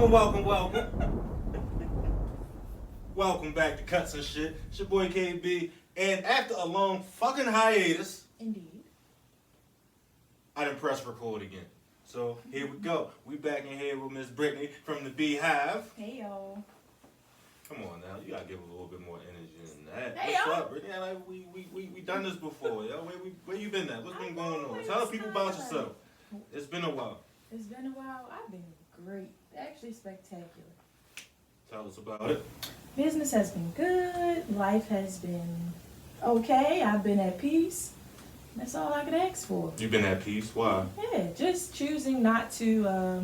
Welcome. Welcome back to Cuts and Shit. It's your boy KB. And after a long fucking hiatus, indeed, I done press record again. So here we go. We back in here with Miss Brittany from the Beehive. Hey yo. Come on now, you gotta give a little bit more energy than that. Hey, What's yo. up, Brittany? Like, we done this before, yo. Where you been at? What's been going on? Tell the people about yourself. It's been a while. It's been a while. I've been great. Actually spectacular. Tell us about it. Business has been good. Life has been okay. I've been at peace. That's all I could ask for. You been at peace? Why? Yeah, just choosing not to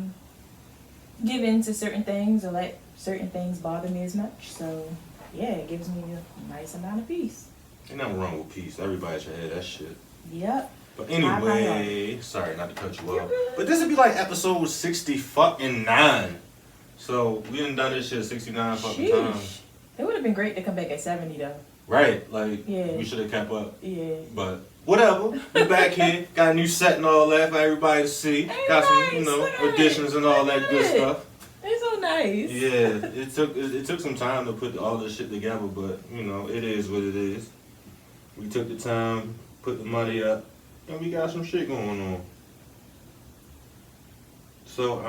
give in to certain things or let certain things bother me as much. So, yeah, it gives me a nice amount of peace. Ain't nothing wrong with peace. Everybody should have that shit. Yep. But anyway, sorry not to cut you off. But this would be like episode 60-fucking-9. So we done this shit 69 fucking times. It would have been great to come back at 70 though. Right, like Yeah. we should have kept up. Yeah. But whatever, we back here, got a new set and all that for everybody to see. Got some, additions and all that good stuff. It's so nice. Yeah, it took some time to put all this shit together, but it is what it is. We took the time, put the money up, and we got some shit going on. So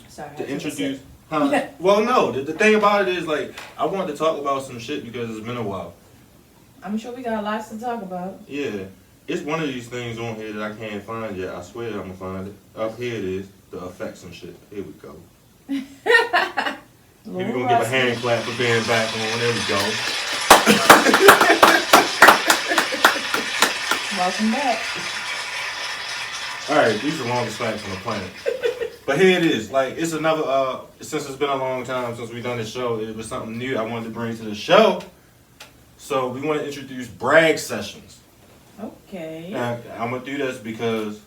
Sorry, to introduce. Well, no. The thing about it is, like, I wanted to talk about some shit because it's been a while. I'm sure we got lots to talk about. Yeah. It's one of these things on here that I can't find yet. I swear I'm going to find it. Up here it is. The effects and shit. Here we go. We're going to give a hand clap for being back on. There we go. Welcome back. Alright, these are the longest claps on the planet. But here it is. Like, it's another, since it's been a long time since we've done this show, it was something new I wanted to bring to the show. So we want to introduce brag sessions. Okay. Now, I'm going to do this because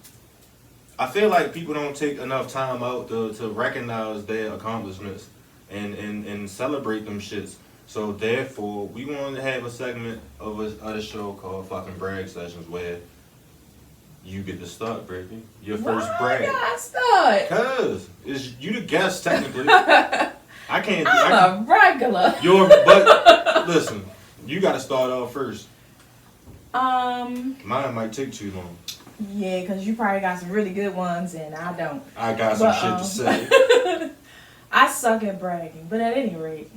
I feel like people don't take enough time out to recognize their accomplishments and celebrate them shits. So therefore, we wanted to have a segment of the show called fucking brag sessions where you get to start, Brittany. Your first brag. Why start? Cause it's you the guest technically. I can't. I'm a regular. But listen, you got to start off first. Mine might take too long. Yeah, cause you probably got some really good ones and I don't. I got some shit to say. I suck at bragging, but at any rate.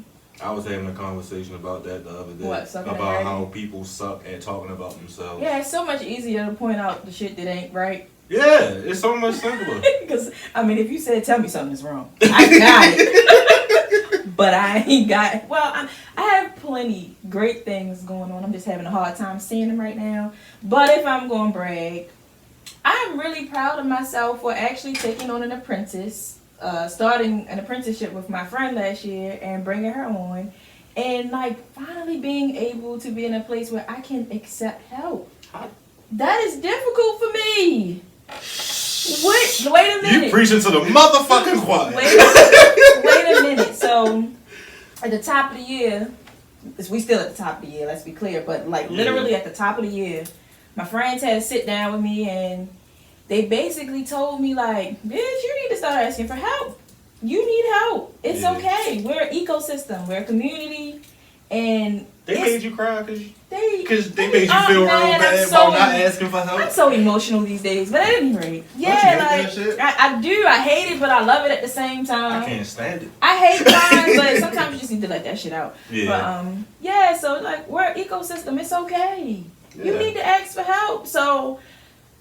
I was having a conversation about that the other day. What, sucking at about bragging? how people suck at talking about themselves. Yeah, it's so much easier to point out the shit that ain't right. Yeah, it's so much simpler. Because, if you said, tell me something's wrong, I got it. But I ain't got it. Well, I have plenty great things going on. I'm just having a hard time seeing them right now. But if I'm going to brag, I'm really proud of myself for actually taking on an apprentice. Starting an apprenticeship with my friend last year and bringing her on. And, finally being able to be in a place where I can accept help. That is difficult for me. Wait a minute. You preaching to the motherfucking choir. Wait a minute. So, at the top of the year, we still at the top of the year, let's be clear, but literally at the top of the year, my friends had to sit down with me and they basically told me, bitch, you need to start asking for help. You need help. It's okay. We're an ecosystem. We're a community. And they made you cry because they made you oh, feel man, real bad about not asking for help. I'm so emotional these days. But at any rate, Don't you hate that shit? I do. I hate it, but I love it at the same time. I can't stand it. I hate crying, but sometimes you just need to let that shit out. Yeah. But, so, we're an ecosystem. It's okay. Yeah. You need to ask for help. So...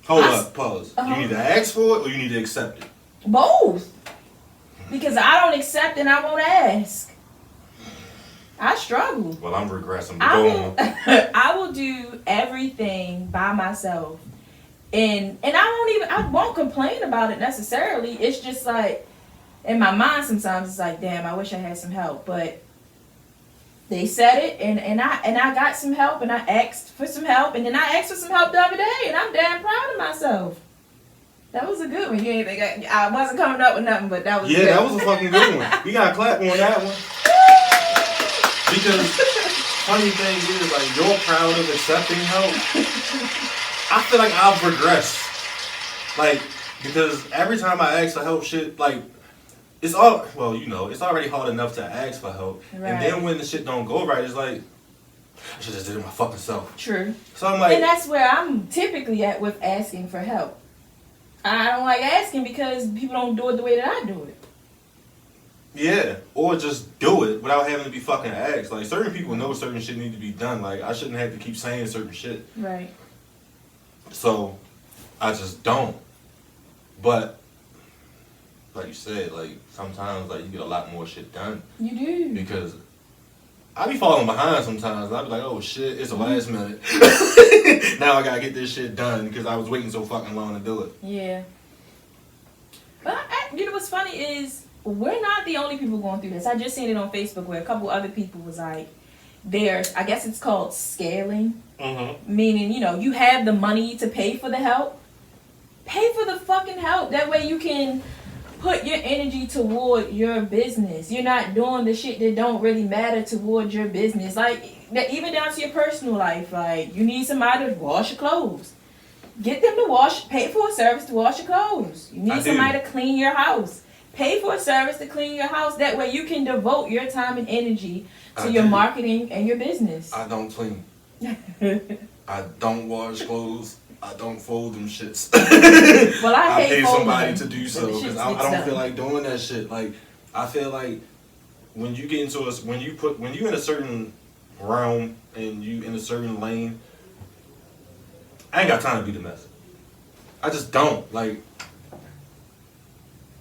Hold up, pause. You need to ask for it or you need to accept it? Both. Because I don't accept and I won't ask. I struggle. Well, I'm regressing. I will do everything by myself. And I won't complain about it necessarily. It's just in my mind sometimes it's damn, I wish I had some help. But they said it, and I got some help, and I asked for some help, and then I asked for some help the other day, and I'm damn proud of myself. That was a good one. You ain't think I wasn't coming up with nothing, but that was good. That was a fucking good one. We got to clap on that one. Because funny thing is, you're proud of accepting help. I feel like I've regressed. Because every time I ask for help, shit, it's all, well, you know, it's already hard enough to ask for help. Right. And then when the shit don't go right, it's like, I should just did it my fucking self. True. So I'm like, and that's where I'm typically at with asking for help. I don't like asking because people don't do it the way that I do it. yeah, or just do it without having to be fucking asked. Like, certain people know certain shit need to be done. Like, I shouldn't have to keep saying certain shit. Right. So, I just don't. But, like you said, like, sometimes, like, you get a lot more shit done. You do. Because I be falling behind sometimes. I be like, oh shit, it's the last minute. Now I gotta get this shit done because I was waiting so fucking long to do it. Yeah. But you know what's funny is we're not the only people going through this. I just seen it on Facebook where a couple other people was like, I guess it's called scaling. Mm-hmm. Meaning, you know, you have the money to pay for the help. Pay for the fucking help. That way you can put your energy toward your business. You're not doing the shit that don't really matter toward your business. Like, even down to your personal life. Like, you need somebody to wash your clothes. Get them to pay for a service to wash your clothes. You need somebody to clean your house. Pay for a service to clean your house. That way you can devote your time and energy to your marketing and your business. I don't clean. I don't wash clothes. I don't fold them shits. Well, I hate pay folding somebody them, to do but so the because shit I gets don't done. feel like doing that shit. Like, I feel like when you get into when you in a certain realm and you in a certain lane, I ain't got time to be the mess. I just don't. Like,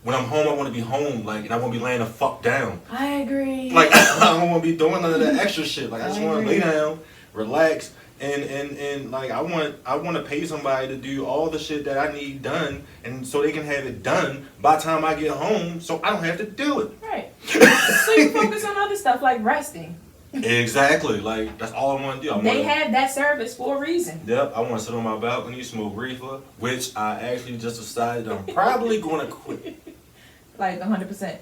when I'm home, I want to be home. Like, and I want to be laying the fuck down. I agree. Like, I don't want to be doing none of that extra shit. Like, I just want to agree. lay down, relax. And like I want to pay somebody to do all the shit that I need done, and so they can have it done by the time I get home, so I don't have to do it. Right. So you focus on other stuff like resting. Exactly. Like, that's all I want to do. They have that service for a reason. Yep. I want to sit on my balcony, smoke reefer, which I actually just decided I'm probably going to quit. Like 100%.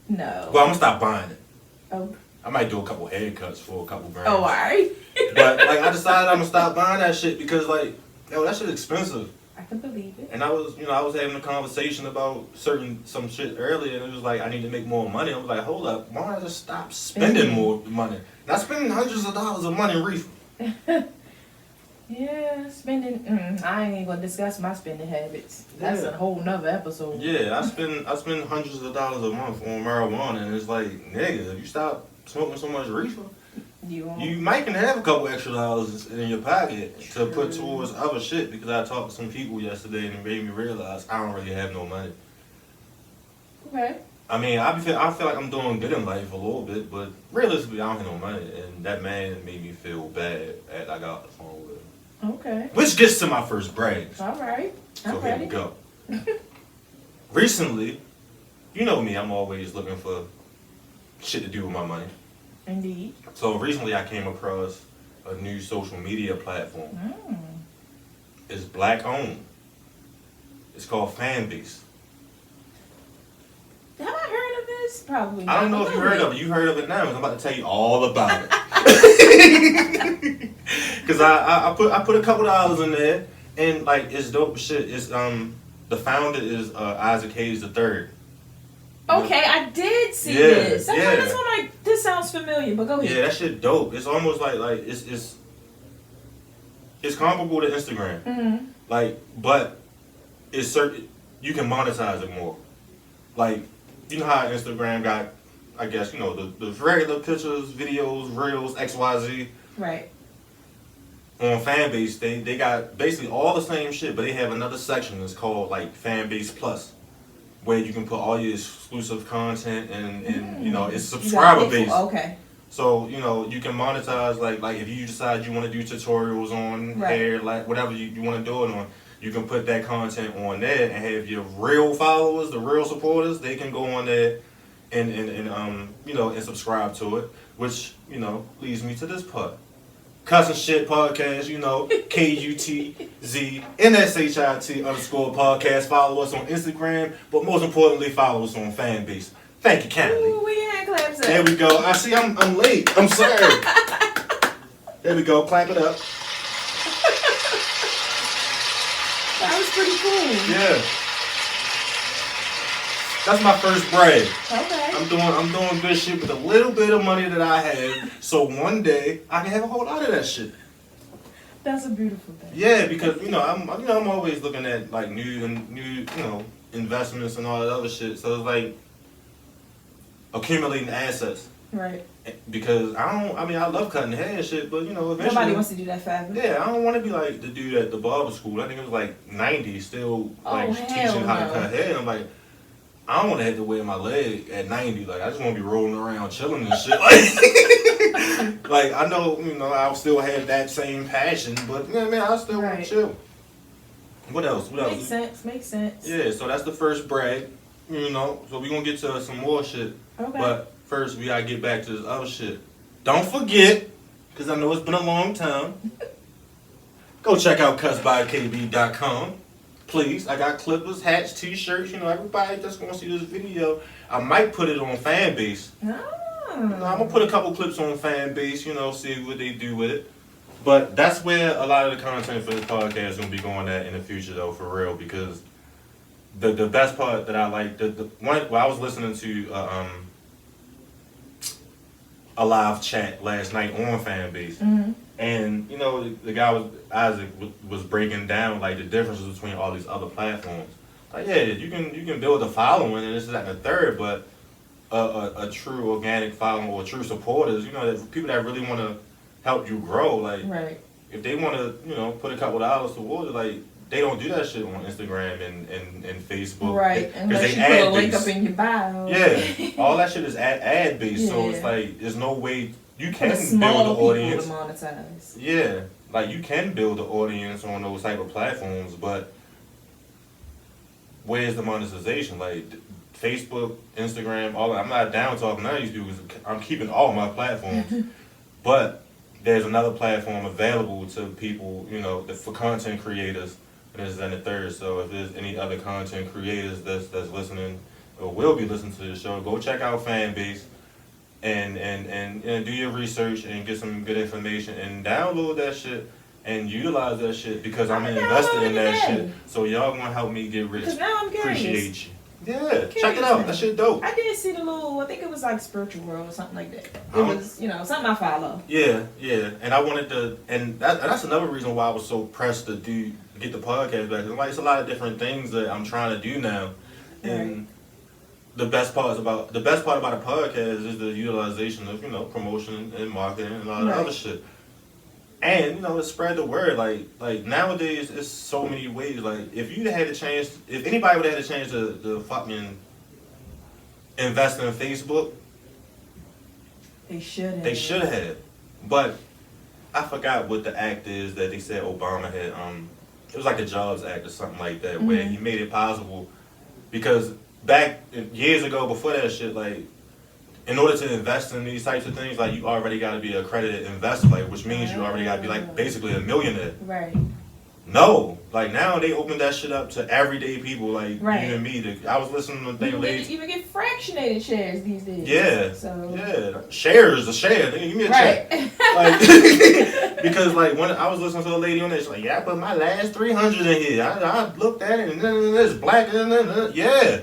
No. Well, I'm gonna stop buying it. Oh. I might do a couple haircuts for a couple brands. Oh, alright. But like, I decided I'm gonna stop buying that shit because like, yo, that shit expensive. I can believe it. And I was having a conversation about some shit earlier, and it was like I need to make more money. I was like, hold up, why don't I just stop spending more money? Not spending hundreds of dollars of money in reefer. Yeah, spending. I ain't even gonna discuss my spending habits. That's a whole nother episode. Yeah, I spend hundreds of dollars a month on marijuana, and it's like, nigga, if you stop smoking so much reefer, you might can have a couple extra dollars in your pocket to put towards other shit. Because I talked to some people yesterday, and it made me realize I don't really have no money. Okay. I mean, I feel like I'm doing good in life a little bit, but realistically, I don't have no money, and that man made me feel bad as I got off the phone with him. Okay. Which gets to my first brags. All right. So here we go. Recently, you know me, I'm always looking for shit to do with my money. Indeed. So recently I came across a new social media platform. It's black owned. It's called FANBASE. Have I heard of this? Probably not. I don't know if you heard of it. You heard of it now, because I'm about to tell you all about it. Because I put a couple dollars in there, and like, it's dope shit. It's the founder is Isaac Hayes III. Okay, I did see this. Yeah. That's one like, this sounds familiar, but go ahead. Yeah, that shit dope. It's almost like it's comparable to Instagram. Mm-hmm. Like, but it's certain, you can monetize it more. Like, you know how Instagram got, I guess, you know, the regular pictures, videos, reels, XYZ. Right. On FANBASE, they got basically all the same shit, but they have another section that's called like FANBASE Plus, where you can put all your exclusive content and you know, it's subscriber based. Okay. So, you know, you can monetize like if you decide you want to do tutorials on hair, like whatever you want to do it on, you can put that content on there and have your real followers, the real supporters, they can go on there and you know, and subscribe to it, which, you know, leads me to this part. Cuss and Shit Podcast, you know, KUTZNSHIT_podcast. Follow us on Instagram, but most importantly, follow us on FANBASE. Thank you kindly. Ooh, we hand claps up. There we go. I see I'm late. I'm sorry. There we go. Clap it up. That was pretty cool. Yeah. That's my first bread. Okay. I'm doing good shit with a little bit of money that I have, so one day I can have a whole lot of that shit. That's a beautiful thing. Yeah, because I'm always looking at like new investments and all that other shit. So it's like accumulating assets. Right. Because I love cutting hair and shit, but eventually Nobody wants to do that forever. Yeah, I don't want to be like the dude at the barber school. I think it was like 90, still like teaching how to cut hair. And I'm like, I don't want to have to wear my leg at 90. Like, I just want to be rolling around, chilling and shit. Like I know, I'll still have that same passion, but I still want to chill. What else? Makes sense. Yeah, so that's the first brag. So we're gonna get to some more shit. Okay. But first, we gotta get back to this other shit. Don't forget, because I know it's been a long time, go check out cutsbykb.com. Please, I got clippers, hats, t-shirts. Everybody that's gonna see this video, I might put it on FANBASE. I'm gonna put a couple clips on FANBASE, see what they do with it. But that's where a lot of the content for this podcast is gonna be going at in the future, though, for real. Because the best part that I like, the one, I was listening to a live chat last night on FANBASE, mm-hmm. and the guy Isaac was breaking down like the differences between all these other platforms. Like, yeah, you can build a following and this is that and the third, but a true organic following or true supporters, that people that really want to help you grow, like right. If they want to put a couple dollars towards it, like they don't do that shit on Instagram and Facebook, right? Unless you put a link up in your bio. Yeah, all that shit is ad based, so it's like there's no way you can build an audience. To monetize. Yeah, like you can build an audience on those type of platforms, but where's the monetization? Like Facebook, Instagram, all that. I'm not down talking none of these dudes. I'm keeping all my platforms, but there's another platform available to people, for content creators. And this is and the third. So if there's any other content creators that's listening or will be listening to the show, go check out FANBASE and do your research and get some good information and download that shit and utilize that shit because I'm invested in that shit. So y'all gonna help me get rich. Because now I'm curious. Appreciate you. Yeah, check it out. That shit dope. I did see the little, I think it was like Spiritual World or something like that. It was, something I follow. Yeah. And I wanted to, and that's another reason why I was so pressed to get the podcast back. Like, it's a lot of different things that I'm trying to do now. And the best part about a podcast is the utilization of, promotion and marketing and all that other shit. And, spread the word. Like nowadays, it's so many ways. Like, if anybody would have had a chance to fucking invest in Facebook, they should have. But I forgot what the act is that they said Obama had. It was like the Jobs Act or something like that, where he made it possible. Because back years ago, before that shit, like, in order to invest in these types of things, like, you already got to be an accredited investor, like, which means you already got to be, like, basically a millionaire. Right. No. Like, now they open that shit up to everyday people, like, you and me. I was listening to the thing later. You even get fractionated shares these days. Yeah. So. Yeah. Shares, a share. Give me a check. Like, because, like, when I was listening to a lady on there, she's like, yeah, I put my last 300 in here. I looked at it, and then it's black, and yeah.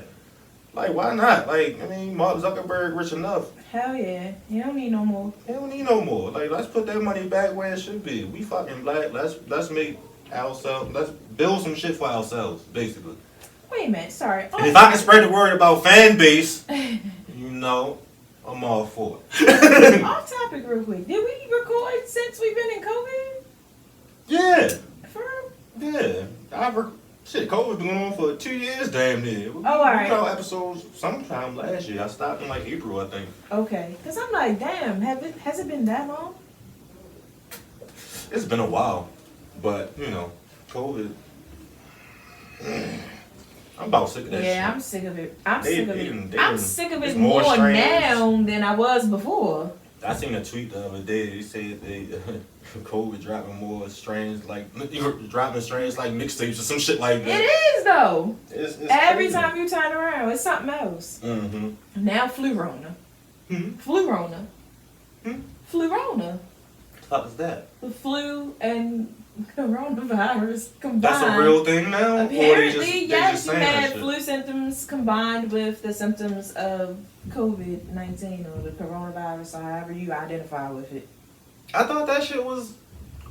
Like, why not? Like, Mark Zuckerberg rich enough. Hell yeah. He don't need no more. He don't need no more. Like, let's put that money back where it should be. We fucking black. Let's make ourselves, let's build some shit for ourselves, basically. Wait a minute, sorry. And if I can spread the word about FANBASE, I'm all for it. Off topic real quick. Did we record since we've been in COVID? Yeah. For real? Yeah. Shit, COVID been going on for 2 years, damn near. All right. We got episodes sometime last year. I stopped in like April, I think. Okay. Because I'm like, damn, has it been that long? It's been a while. But, COVID. I'm about sick of that shit. Yeah, I'm sick of it. I'm sick of it more more now than I was before. I seen a tweet the other day. They said COVID dropping more strains, like dropping strains like mixtapes or some shit like that. It is though. It's every crazy. time you turn around, it's something else. Mm-hmm. Now Flu-rona. Hmm? Flu-rona. What is that? The flu and coronavirus combined. That's a real thing now? Apparently, yes, you saying that had shit? flu symptoms combined with the symptoms of COVID-19 or the coronavirus, or however you identify with it. I thought that shit was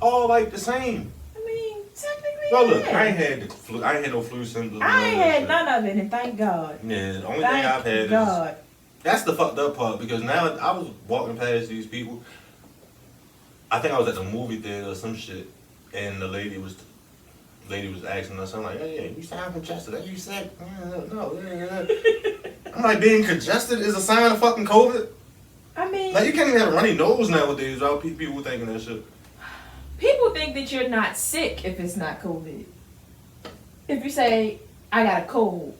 all like the same. I mean, technically, Well, look, yeah. I ain't had the flu. I ain't had no flu symptoms. I ain't had shit. none of it, and thank God. Yeah, the only Thank thing I've had God. is that's the fucked up part because now I was walking past these people. I think I was at the movie theater or some shit, and the lady was asking us, I'm like, hey, you sound congested. Are you sick? No. I'm like, being congested is a sign of fucking COVID. I mean, Like, you can't even have a runny nose nowadays without people thinking that shit. people think that you're not sick if it's not COVID. If you say, I got a cold,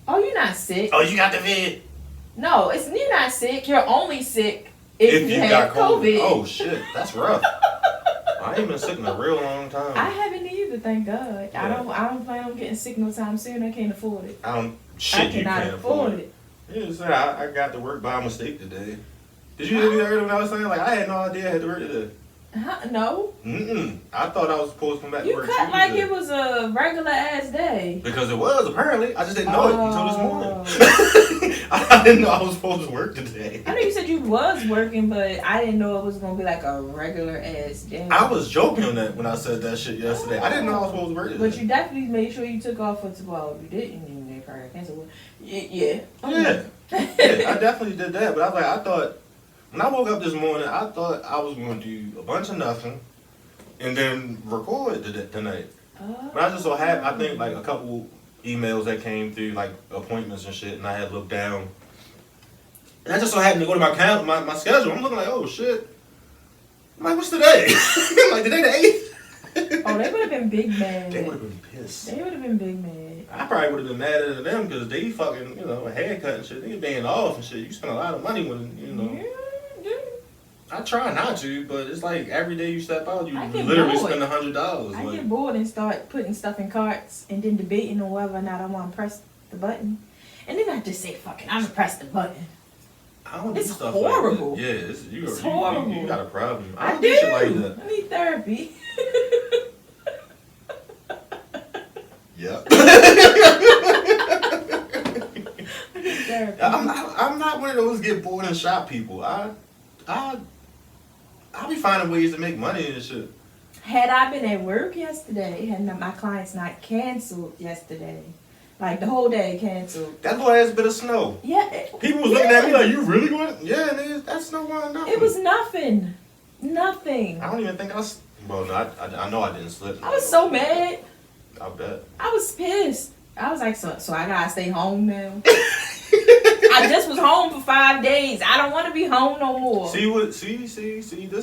oh, you're not sick. Oh, you got the vid. No, you're not sick. You're only sick if you got had COVID. Oh, shit. That's rough. I ain't been sick in a real long time. I haven't either, thank God. Yeah. I don't plan on getting sick no time soon. I can't afford it. I cannot can't afford it. Yeah, so I got to work by mistake today. Did you hear what I was saying? Like, I had no idea I had to work today. No. I thought I was supposed to come back to You work cut Tuesday. like it was a regular ass day. Because it was, apparently. I just didn't know it until this morning. Oh. I didn't know I was supposed to work today. I know you said you was working, but I didn't know it was going to be like a regular ass day. I was joking on that when I said that shit yesterday. I didn't know I was supposed to work today. But you definitely made sure you took off for 12. You didn't, you probably cancel. Yeah. Yeah, I definitely did that. But I was like, I thought, when I woke up this morning, I thought I was going to do a bunch of nothing and then record tonight. Oh. But I just so happened, I think like a couple emails that came through, like appointments and shit, and I had looked down. And I just so happened to go to my schedule. I'm looking like, oh shit. I'm like, what's today? I'm like, today the 8th? Oh, they would have been big mad. They would have been pissed. They would have been big mad. I probably would have been madder than them because they fucking, a haircut and shit. They being off and shit. You spend a lot of money when, Yeah. I try not to, but it's like every day you step out, you I get literally bored. spend $100. I Like, get bored and start putting stuff in carts and then debating on whether or not I want to press the button. And then I just say, fuck it, I'm going to press the button. I don't It's do stuff horrible. like that. Yeah, it's horrible. You got a problem. I don't do. shit like that. I need therapy. Yep. I need therapy. I'm not one of those get bored and shop people. I'll be finding ways to make money and shit. Had I been at work yesterday, had my clients not canceled yesterday, like the whole day canceled. That little ass bit of snow. Yeah. People was looking at me like, you really going? Yeah, nigga, that snow wasn't nothing. It was nothing. Nothing. I don't even think well, no, I know I didn't slip. I was so mad. I bet. I was pissed. I was like, so I gotta stay home now. I just was home for 5 days. I don't want to be home no more. See. This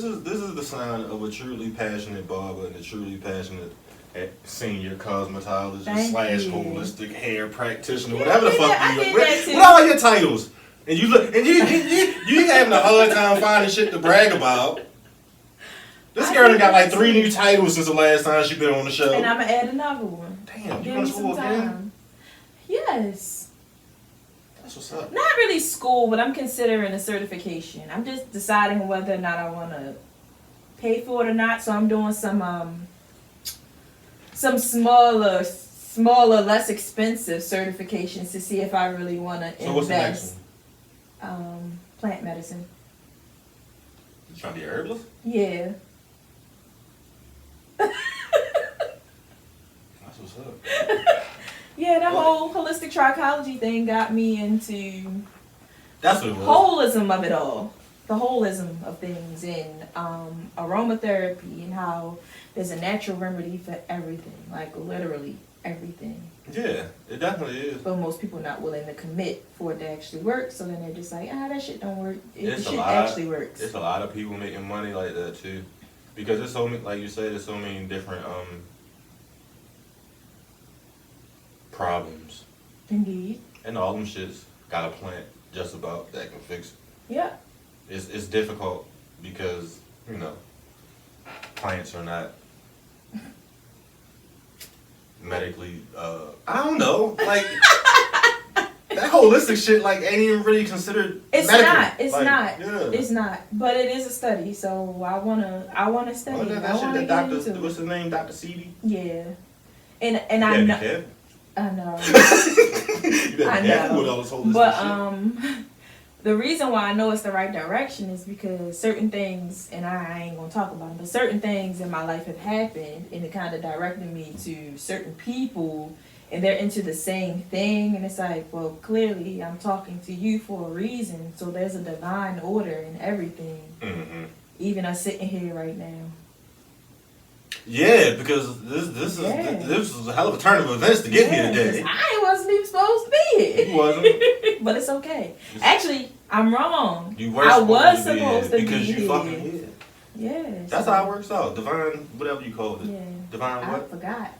is the sign of a truly passionate barber and a truly passionate senior cosmetologist Thank slash you. holistic hair practitioner, Yeah, whatever the fuck I you did are. that too. What are your titles? And you look, and you having a hard time finding shit to brag about. This girl done got like 3 new titles since the last time she been on the show. And I'm gonna add another one. Damn, you Give going me to school some again? time. Yes. That's what's up. Not really school, but I'm considering a certification. I'm just deciding whether or not I want to pay for it or not. So I'm doing some smaller, less expensive certifications to see if I really want to invest. So what's the next one? Plant medicine. You trying to be a herbalist? Yeah. That's what's up. Yeah, the whole holistic trichology thing got me into That's what it was. holism of it all. The holism of things and aromatherapy and how there's a natural remedy for everything. Like literally everything. Yeah, it definitely is. But most people not willing to commit for it to actually work. So then they're just like, that shit don't work. The It's a shit lot. actually works. It's a lot of people making money like that too, because there's so many, like you said, there's so many different problems, Indeed. and all them shits got a plant just about that can fix it. Yeah. It's difficult because plants are not medically. I don't know, like that whole holistic shit like ain't even really considered It's medical. not. It's Like, not. Yeah. It's not. But it is a study, so I wanna study. Well, it. that I shit wanna that get Doctor, into it. what's his name, Dr. Seedy? Yeah. And I Yeah, know. be careful. I know. You better I be careful know. with all this holistic But shit. the reason why I know it's the right direction is because certain things, and I ain't gonna talk about them, but certain things in my life have happened, and it kind of directed me to certain people, and they're into the same thing, and it's like, well, clearly I'm talking to you for a reason, so there's a divine order in everything, Mm-hmm. even us sitting here right now. Yeah, because this was a hell of a turn of events to get here today. 'Cause I wasn't even supposed to be here. You wasn't. But it's okay. Actually, I'm wrong. You were I was supposed supposed to to be here be because you here. fucking here. Yeah. That's how it works out. Divine, whatever you called it. Yeah. Divine I what? forgot.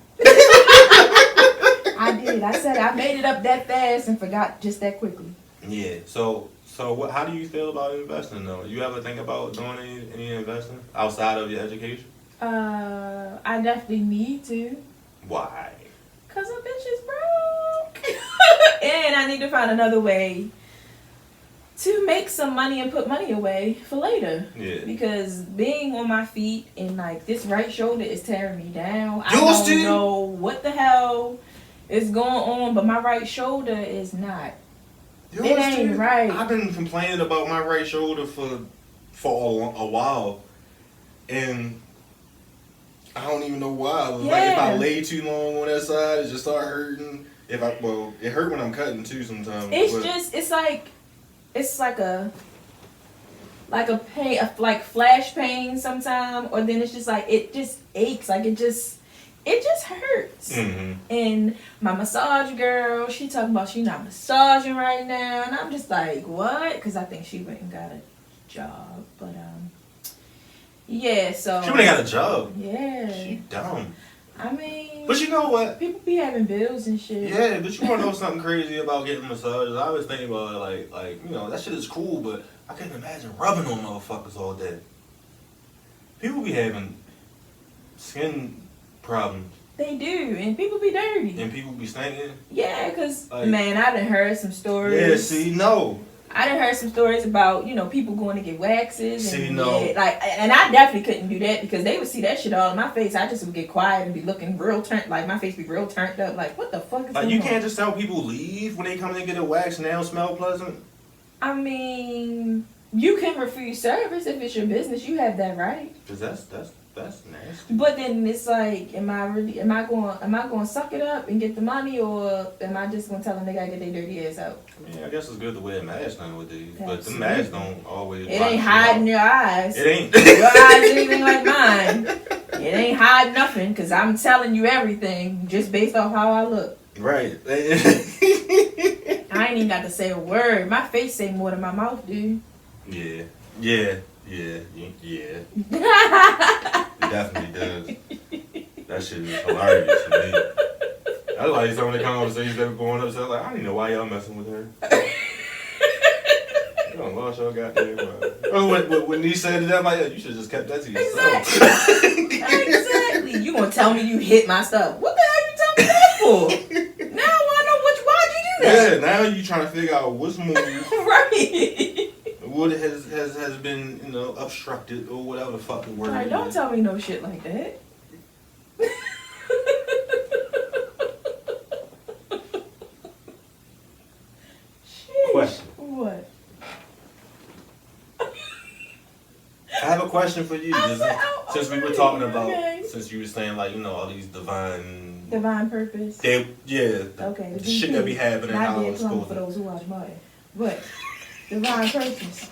I did. I said I made it up that fast and forgot just that quickly. Yeah. So what? How do you feel about investing though? You ever think about doing any investing outside of your education? I definitely need to. Why? Cause a bitch is broke. And I need to find another way to make some money and put money away for later. Yeah. Because being on my feet and like this right shoulder is tearing me down. I Yours don't too? know what the hell is going on, but my right shoulder is not. It ain't right. I've been complaining about my right shoulder for a while, and I don't even know why. Like if I lay too long on that side, it just start hurting. It hurt when I'm cutting too sometimes. It's like a pain, like flash pain sometimes, or then it's just like it just aches, like it just hurts. Mm-hmm. And my massage girl, she talking about she not massaging right now, and I'm just like, what? Because I think she went and got a job, but yeah. So She went and got a job. Yeah. She dumb. I mean, But you know what? people be having bills and shit. Yeah, but you want to know something crazy about getting massages? I was thinking about it, like that shit is cool, but I couldn't imagine rubbing on motherfuckers all day. People be having skin problems. They do, and people be dirty. And people be stinking. Yeah, because, Like, man, I done heard some stories. Yeah, see, no. I done heard some stories about, people going to get waxes. See, and no. and I definitely couldn't do that because they would see that shit all in my face. I just would get quiet and be looking real turned, like my face be real turned up. Like, what the fuck is Like, going you on? can't just tell people leave when they come in and get a wax and they don't smell pleasant. I mean, you can refuse service if it's your business. You have that right. Cause that's nasty. But then it's like, am I going to suck it up and get the money, or am I just going to tell them they got to get their dirty ass out? I mean, I guess it's good to wear a mask nowadays, but the Absolutely. masks don't always. It ain't hiding your eyes. It ain't. Your eyes anything like mine. It ain't hiding nothing, because I'm telling you everything just based off how I look. Right. I ain't even got to say a word. My face say more than my mouth do. Yeah. It definitely does. That shit is hilarious to me. That's like some of the conversations that were going up. So I was like, I don't even know why y'all messing with her. You done lost your goddamn mind. Oh, when he said it, I'm like, yeah, you should have just kept that to yourself. Exactly. You gonna tell me you hit my stuff? What the hell you tell me that for? Now I know why'd you do that? Yeah, now you trying to figure out which move, Right. what has been, obstructed or whatever the fuck the word Like, is. don't tell me no shit like that. Shit. Question. What? I have a question for you. Since we were talking about, since you were saying all these Divine purpose. Okay. The shit that be happening Not how dead it's plumber supposed for to. those who watch Martin. But divine purpose.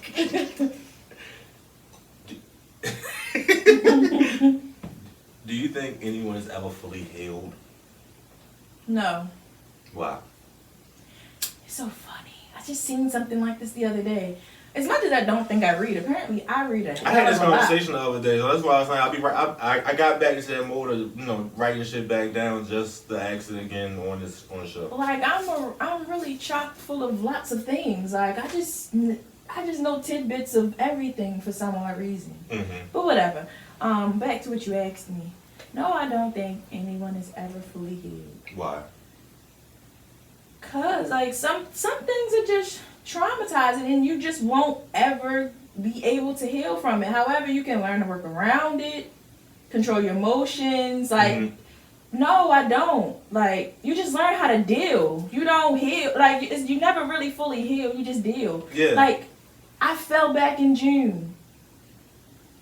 Do you think anyone is ever fully healed? No. Why? It's so funny. I just seen something like this the other day. As much as I don't think I read, apparently I read it. I had this conversation the other day, so that's why I was saying I got back into that mode of writing shit back down just to ask it again on the show. Like I'm really chock full of lots of things. Like I just know tidbits of everything for some odd reason. Mm-hmm. But whatever. Back to what you asked me. No, I don't think anyone is ever fully healed. Why? Cause like some things are just traumatizing, and you just won't ever be able to heal from it. However, you can learn to work around it, control your emotions. Like, no, I don't. Like, you just learn how to deal. You don't heal. Like, you never really fully heal. You just deal. Yeah. Like, I fell back in June.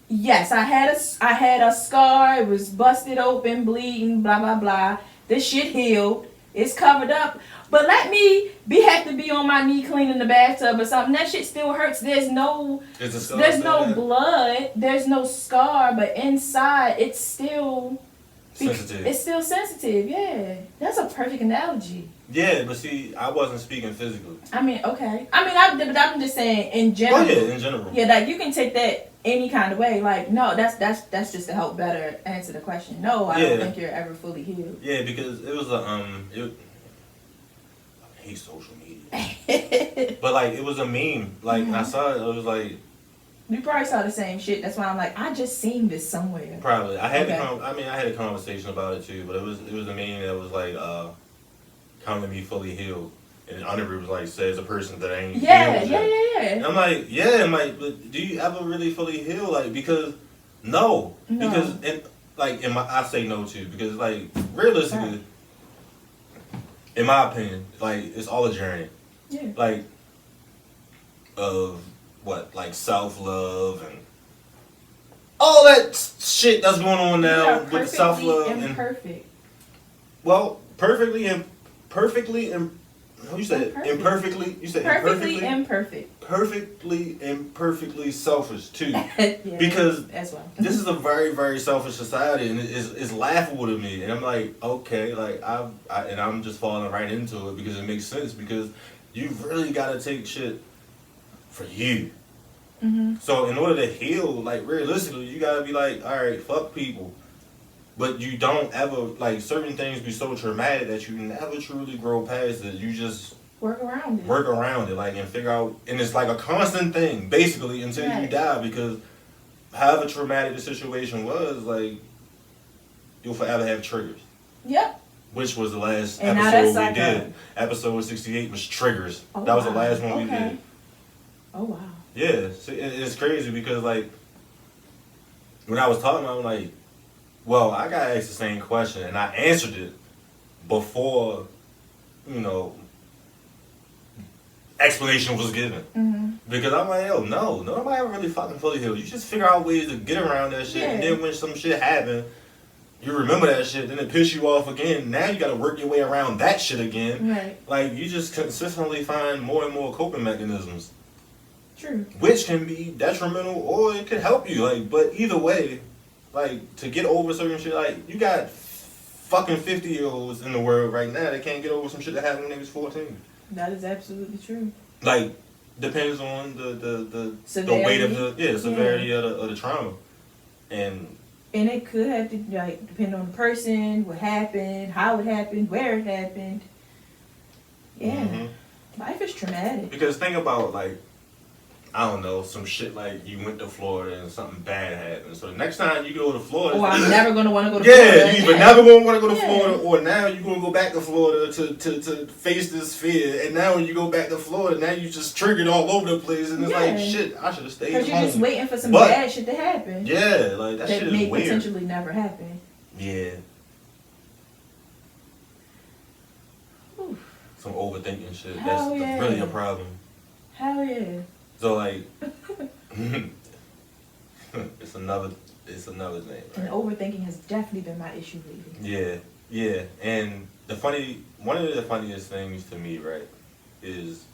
Yes, I had a scar. It was busted open, bleeding, blah blah blah. This shit healed. It's covered up. But let me have to be on my knee cleaning the bathtub or something. That shit still hurts. There's no blood. There's no scar. But inside, it's still sensitive. It's still sensitive. Yeah, that's a perfect analogy. Yeah, but see, I wasn't speaking physically. I mean, okay. I'm just saying in general. Oh yeah, in general. Yeah, like you can take that any kind of way. Like, no, that's just to help better answer the question. No, I don't think you're ever fully healed. Yeah, because it was I hate social media. But like it was a meme. Like I saw it was like you probably saw the same shit. That's why I'm like, I just seen this somewhere. Probably. I had a conversation about it too, but it was a meme that was like come to me fully healed. And under it was like says a person that ain't healed yet. Yeah. And I'm like, but do you ever really fully heal? Like, because no. Because I say no to, because like realistically, in my opinion, like it's all a journey. Yeah. Like of what, like self-love and all that shit that's going on now with self-love and imperfect. Well, perfectly and you said imperfectly. You said perfectly imperfect. Perfectly imperfectly selfish too. Yeah, because as well. This is a very, very selfish society, and it's laughable to me. And I'm like, okay, like I'm just falling right into it because it makes sense. Because you really got to take shit for you. Mm-hmm. So in order to heal, like realistically, you gotta be like, all right, fuck people. But you don't ever, like, certain things be so traumatic that you never truly grow past it. You just work around it, like, and figure out, and it's like a constant thing, basically, until you die, because however traumatic the situation was, like, you'll forever have triggers. Yep. Which was the last and episode we did. Episode 68 was triggers. Oh, that was the last one we did. Oh, wow. Yeah, so it's crazy because, like, when I was talking, I'm like, well, I got asked the same question, and I answered it before, explanation was given. Mm-hmm. Because I'm like, yo, no, nobody ever really fucking fully healed. You just figure out ways to get around that shit, and then when some shit happen, you remember that shit, then it piss you off again. Now you gotta work your way around that shit again. Right. Like, you just consistently find more and more coping mechanisms. True. Which can be detrimental or it could help you. Like, but either way, like, to get over certain shit, like, you got fucking 50-year-olds in the world right now that can't get over some shit that happened when they was 14. That is absolutely true. Like, depends on the severity. weight of the severity of the trauma. And it could have to, like, depend on the person, what happened, how it happened, where it happened. Yeah. Mm-hmm. Life is traumatic. Because think about, like, I don't know, some shit like you went to Florida and something bad happened. So the next time you go to Florida... Or I'm never going to want to go to Florida. Yeah, you either never going to want to go to Florida, or now you're going to go back to Florida to face this fear. And now when you go back to Florida, now you just triggered all over the place. And it's like, shit, I should have stayed home. Because you're just waiting for some bad shit to happen. Yeah, like that shit is may weird. Potentially never happen. Yeah. Oof. Some overthinking shit. Hell That's really a problem. Hell yeah. So like, it's another thing. Right? And overthinking has definitely been my issue lately. Yeah. And one of the funniest things to me, right, is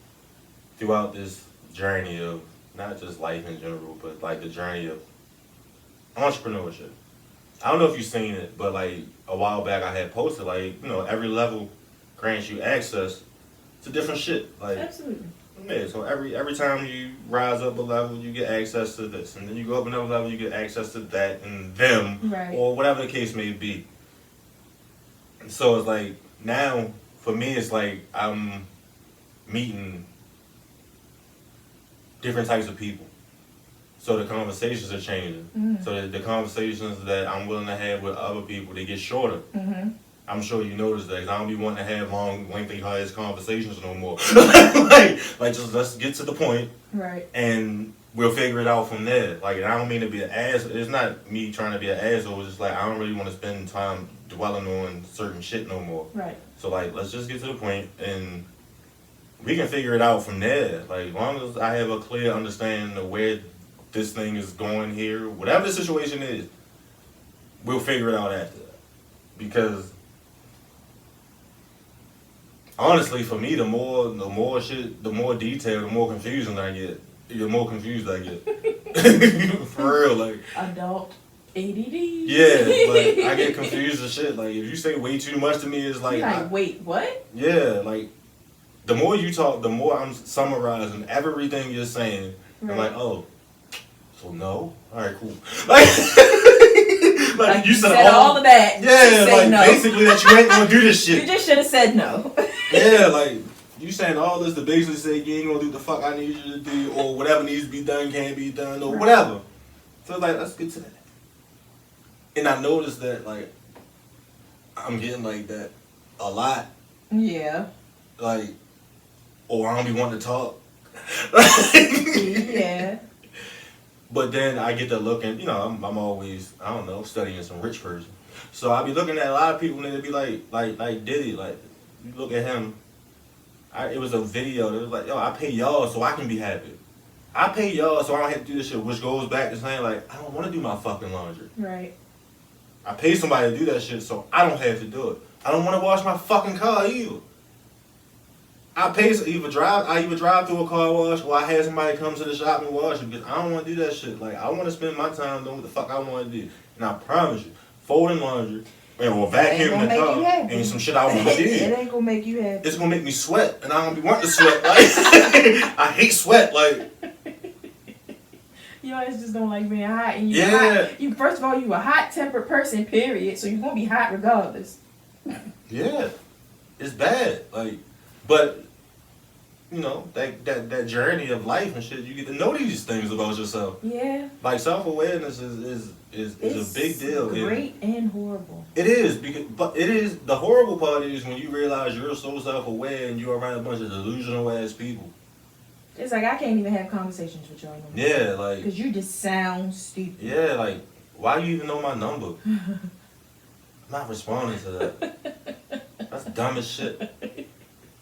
throughout this journey of not just life in general, but like the journey of entrepreneurship. I don't know if you've seen it, but like a while back I had posted like, every level grants you access to different shit. Like, absolutely. Yeah, so every time you rise up a level, you get access to this, and then you go up another level, you get access to that and them, right, or whatever the case may be. So it's like now for me, it's like I'm meeting different types of people. So the conversations are changing. Mm-hmm. So the conversations that I'm willing to have with other people, they get shorter. Mm-hmm. I'm sure you noticed that 'cause I don't be wanting to have long, lengthy, high-ass conversations no more. like, just let's get to the point, Right. and we'll figure it out from there. Like, and I don't mean to be an ass. It's not me trying to be an asshole. It's just like I don't really want to spend time dwelling on certain shit no more. Right. So like, let's just get to the point, and we can figure it out from there. Like, as long as I have a clear understanding of where this thing is going here, whatever the situation is, we'll figure it out after that. Because honestly, for me, the more detail, the more confusing I get. The more confused I get. For real, like. Adult ADD. Yeah, like I get confused as shit. Like if you say way too much to me, it's like. You're like, wait, what? Yeah, like the more you talk, the more I'm summarizing everything you're saying. Right. I'm like, oh, so no, all right, cool. Like you said all of that. Yeah, like no. Basically that you ain't gonna do this shit. You just should have said no. Yeah, like you saying all this to basically say you ain't gonna do the fuck I need you to do, or whatever needs to be done can't be done, or whatever. So like, let's get to that. And I noticed that like I'm getting like that a lot. Yeah. Like, or I don't be wanting to talk. Yeah. But then I get to looking, you know, I'm always, I don't know, studying some rich person. So I be looking at a lot of people and they be like Diddy, like, you look at him, it was a video that was like, yo, I pay y'all so I can be happy. I pay y'all so I don't have to do this shit, which goes back to saying like, I don't want to do my fucking laundry. Right. I pay somebody to do that shit so I don't have to do it. I don't want to wash my fucking car either. I either drive through a car wash or I had somebody come to the shop and wash it because I don't want to do that shit. Like, I want to spend my time doing what the fuck I want to do. And I promise you, folding laundry or vacuuming the car ain't some shit I want to do. It ain't gonna make you happy. It's gonna make me sweat, and I don't be wanting to sweat. Like, I hate sweat. Like, you always just don't like being hot. And hot. First of all, you a hot-tempered person, period. So you're gonna be hot regardless. Yeah, it's bad. Like, but you know, that journey of life and shit, you get to know these things about yourself. Yeah. Like self-awareness is a big deal. Great and horrible. It is, but the horrible part is when you realize you're so self-aware and you're around a bunch of delusional ass people. It's like I can't even have conversations with y'all anymore. Yeah, like because you just sound stupid. Yeah, like why do you even know my number? I'm not responding to that. That's dumb as shit.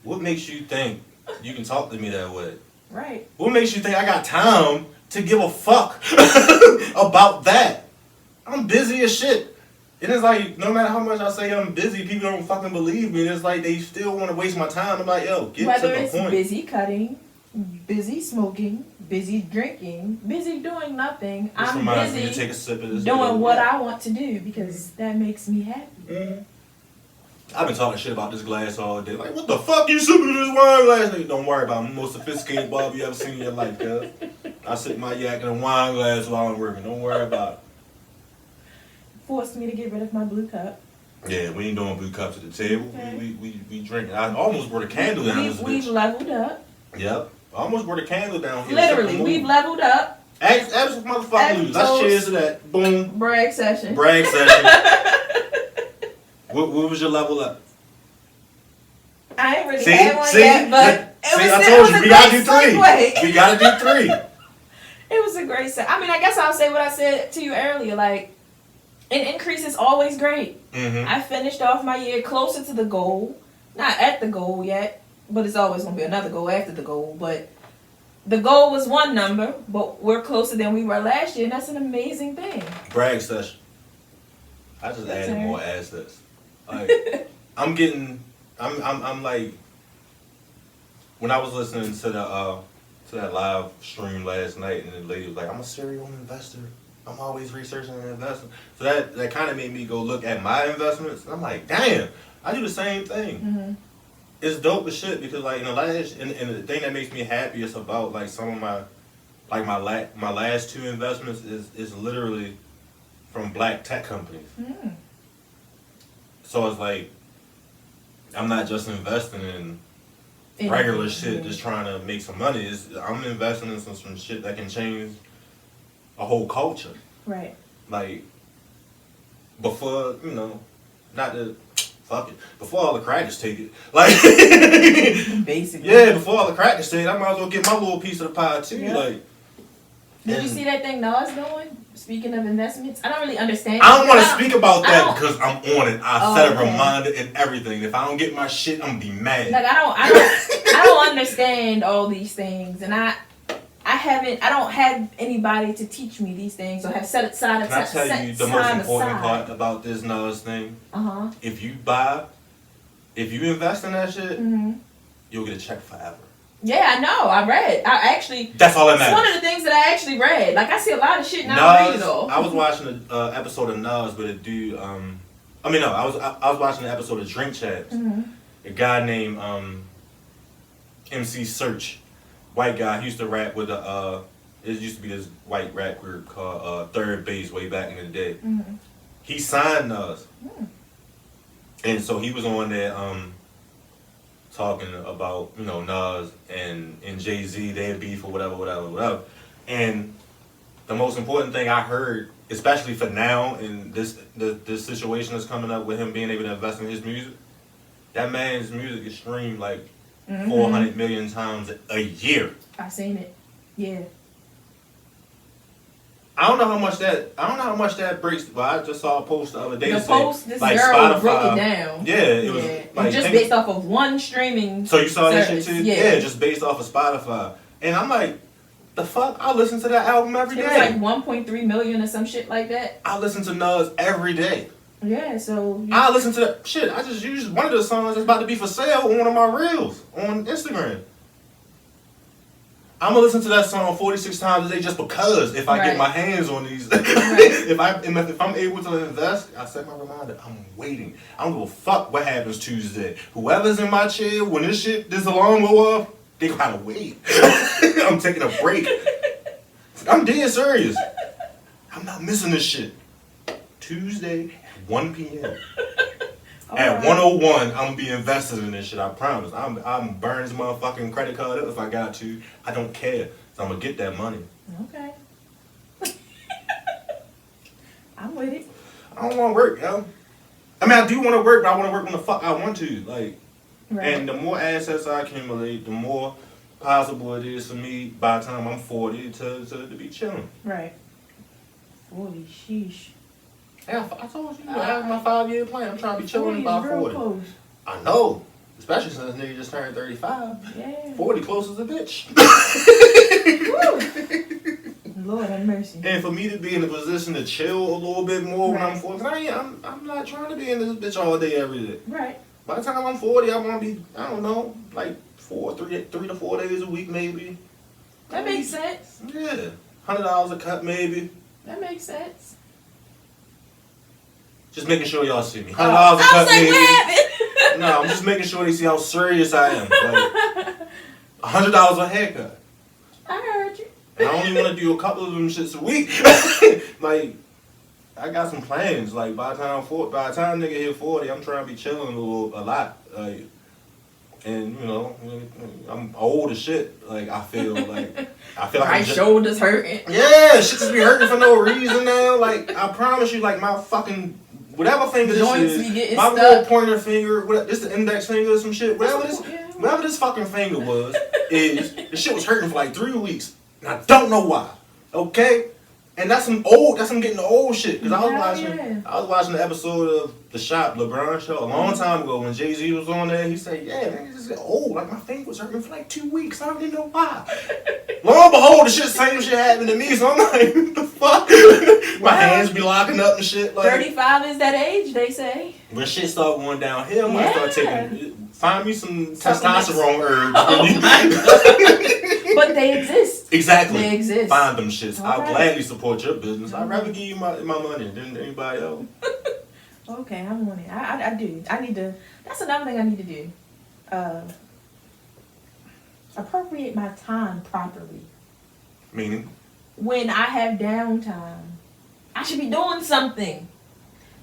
What makes you think you can talk to me that way? Right. What makes you think I got time to give a fuck about that? I'm busy as shit. And it's like, no matter how much I say I'm busy, people don't fucking believe me. And it's like, they still want to waste my time. I'm like, yo, get Whether to the it's point. Busy cutting, busy smoking, busy drinking, busy doing nothing. I'm busy take a sip of this doing what I want to do because that makes me happy. Mm-hmm. I've been talking shit about this glass all day. Like, what the fuck you sipping this wine glass? Nigga, don't worry about it. I'm the most sophisticated Bob you ever seen in your life, cuz. I sip my yak in a wine glass while I'm working. Don't worry about it. Forced me to get rid of my blue cup. Yeah, we ain't doing blue cups at the table. Okay. We drinking. I almost brought a candle down this bitch. We've leveled up. Yep. I almost brought a candle down here. Literally, we've leveled up. Absolute motherfucking let's cheers to that. Boom. Brag session. Brag session. What was your level up? I ain't really had one yet, but I told you, we gotta do three. We gotta do three. It was a great set. I mean, I guess I'll say what I said to you earlier. Like, an increase is always great. Mm-hmm. I finished off my year closer to the goal. Not at the goal yet, but it's always going to be another goal after the goal. But the goal was one number, but we're closer than we were last year, and that's an amazing thing. Brag session. I just added more assets. Like, I'm like, when I was listening to that live stream last night, and the lady was like, I'm a serial investor. I'm always researching and investing. So that kind of made me go look at my investments. And I'm like, damn, I do the same thing. Mm-hmm. It's dope as shit because like and the thing that makes me happiest about like some of my last two investments is literally from black tech companies. Mm. So it's like I'm not just investing in regular shit, just trying to make some money. I'm investing in some shit that can change a whole culture. Right. Like, before, you know, not to fuck it. Before all the crackers take it. Like, Basically. yeah, before all the crackers take it, I might as well get my little piece of the pie too. Yeah. Like, did you see that thing Nas doing? Speaking of investments, I don't really understand. I don't want to speak about that because I'm on it. I set a okay. reminder and everything. If I don't get my shit, I'm gonna be mad. Like I don't understand all these things, and I don't have anybody to teach me these things or have set aside. Can I tell you the most important part about this Nas thing? If you invest in that shit, you'll get a check forever. Yeah, I know. I read. That's all that matters. It's one of the things that I actually read. Like, I see a lot of shit now. I read it all. I was watching an episode of Nas with a dude. I was watching an episode of Drink Champs. A guy named MC Search, white guy. He used to rap with it used to be this white rap group called Third Base way back in the day. He signed Nas, and so he was on there. Talking about, Nas and Jay-Z, their beef or whatever. And the most important thing I heard, especially for now in this situation that's coming up with him being able to invest in his music, that man's music is streamed like 400 million times a year. I seen it. Yeah. I don't know how much that breaks. Well, I just saw a post the other day. The post, this like girl Spotify, broke it down. Yeah, it was like, just based off of one streaming. So you saw that shit service. too? Yeah, just based off of Spotify. And I'm like, the fuck? I listen to that album every day. It was like 1.3 million or some shit like that. I listen to Nas every day. Yeah, so I listen to that shit. I just used one of the songs that's about to be for sale on one of my reels on Instagram. I'm gonna listen to that song 46 times a day just because if I get my hands on these, if I'm able to invest, I set my reminder. I'm waiting. I don't give a fuck what happens Tuesday. Whoever's in my chair when this alarm go off, they gotta wait. I'm taking a break. I'm dead serious. I'm not missing this shit. Tuesday at 1 p.m. At 1:01, I'm gonna be invested in this shit. I promise. I'm burning this motherfucking credit card up if I got to. I don't care. So I'm gonna get that money. Okay. I'm with it. I don't want to work, yo. I mean, I do want to work, but I want to work when the fuck I want to. Like, and the more assets I accumulate, the more possible it is for me by the time I'm 40 to be chilling. Right. 40, sheesh. Yeah, I told you, I have my 5-year plan. I'm trying to be chilling by 40. Close. I know. Especially since this nigga just turned 35. Yeah. 40 close as a bitch. Lord have mercy. And for me to be in a position to chill a little bit more when I'm 40, I'm not trying to be in this bitch all day every day. Right. By the time I'm 40, I want to be, I don't know, like 3 to 4 days a week maybe. That makes sense. Yeah. $100 a cut maybe. That makes sense. Just making sure y'all see me. $100 a cut maybe. What happened? No, I'm just making sure they see how serious I am. Like, $100 a haircut. I heard you. And I only want to do a couple of them shits a week. Like, I got some plans. Like, by the time nigga hit 40, I'm trying to be chilling a lot. Like, and I'm old as shit. Like, I feel like my shoulders hurting. Yeah, shit just be hurting for no reason now. Like, I promise you, like my fucking whatever finger joints this is, my stuck. little pointer finger, this the index finger or some shit. Whatever this fucking finger was, the shit was hurting for like 3 weeks, and I don't know why. Okay. And that's some getting the old shit. Cause I was watching the episode of The Shop, LeBron show, a long time ago when Jay-Z was on there. He said, "Yeah, man, this is old. Like my finger was hurting for like 2 weeks. I don't even know why." Lo and behold, same shit happened to me. So I'm like, what the fuck? My hands be locking up and shit. Like 35 is that age, they say. When shit start going downhill, I might start find me some testosterone herbs. But they exist. Exactly. They exist. Find them shits. I'll gladly support your business. I'd rather give you my money than anybody else. Okay, I'm on it. I do. I need to. That's another thing I need to do. Appropriate my time properly. Meaning? When I have downtime, I should be doing something.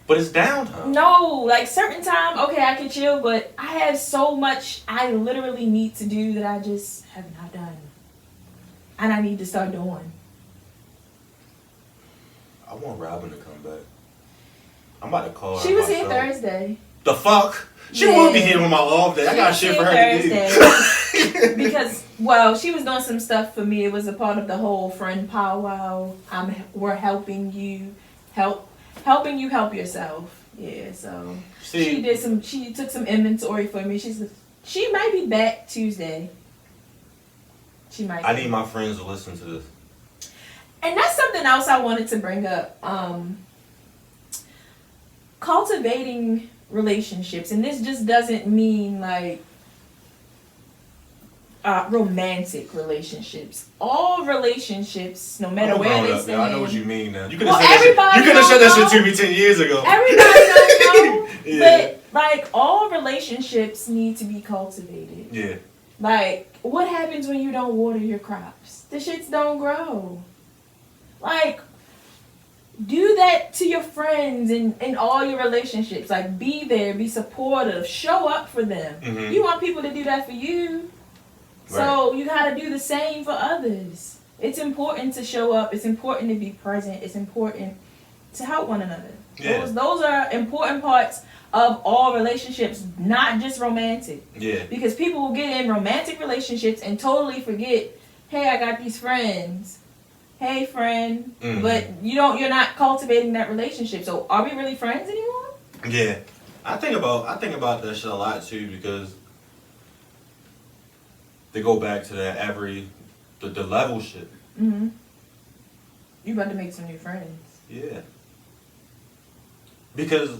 But it's downtime. No, like certain time, okay, I can chill, but I have so much I literally need to do that I just have not done. And I need to start doing. I want Robin to come back. I'm about to call her. She was here Thursday. The fuck? She won't be here on my off day. I got shit for her to do. Because, well, she was doing some stuff for me. It was a part of the whole friend powwow. We're helping you help yourself. Yeah, so she took some inventory for me. She might be back Tuesday. She might. I need my friends to listen to this. And that's something else I wanted to bring up. Cultivating relationships, and this just doesn't mean like romantic relationships. All relationships, no matter where they stand. I know what you mean now. You could Well, have said that shit to me 10 years ago. Everybody don't know. Yeah. But like all relationships need to be cultivated. Yeah. Like, what happens when you don't water your crops? The shits don't grow. Like, do that to your friends in all your relationships. Like, be there, be supportive, show up for them. Mm-hmm. You want people to do that for you. So you gotta do the same for others. It's important to show up. It's important to be present. It's important to help one another. Yeah. Those are important parts of all relationships, not just romantic. Yeah. Because people will get in romantic relationships and totally forget, hey, I got these friends. Hey, friend. Mm-hmm. But you're not cultivating that relationship. So are we really friends anymore? Yeah. I think about that shit a lot too, because they go back to that the level shit. Mm-hmm. You about to make some new friends. Yeah. Because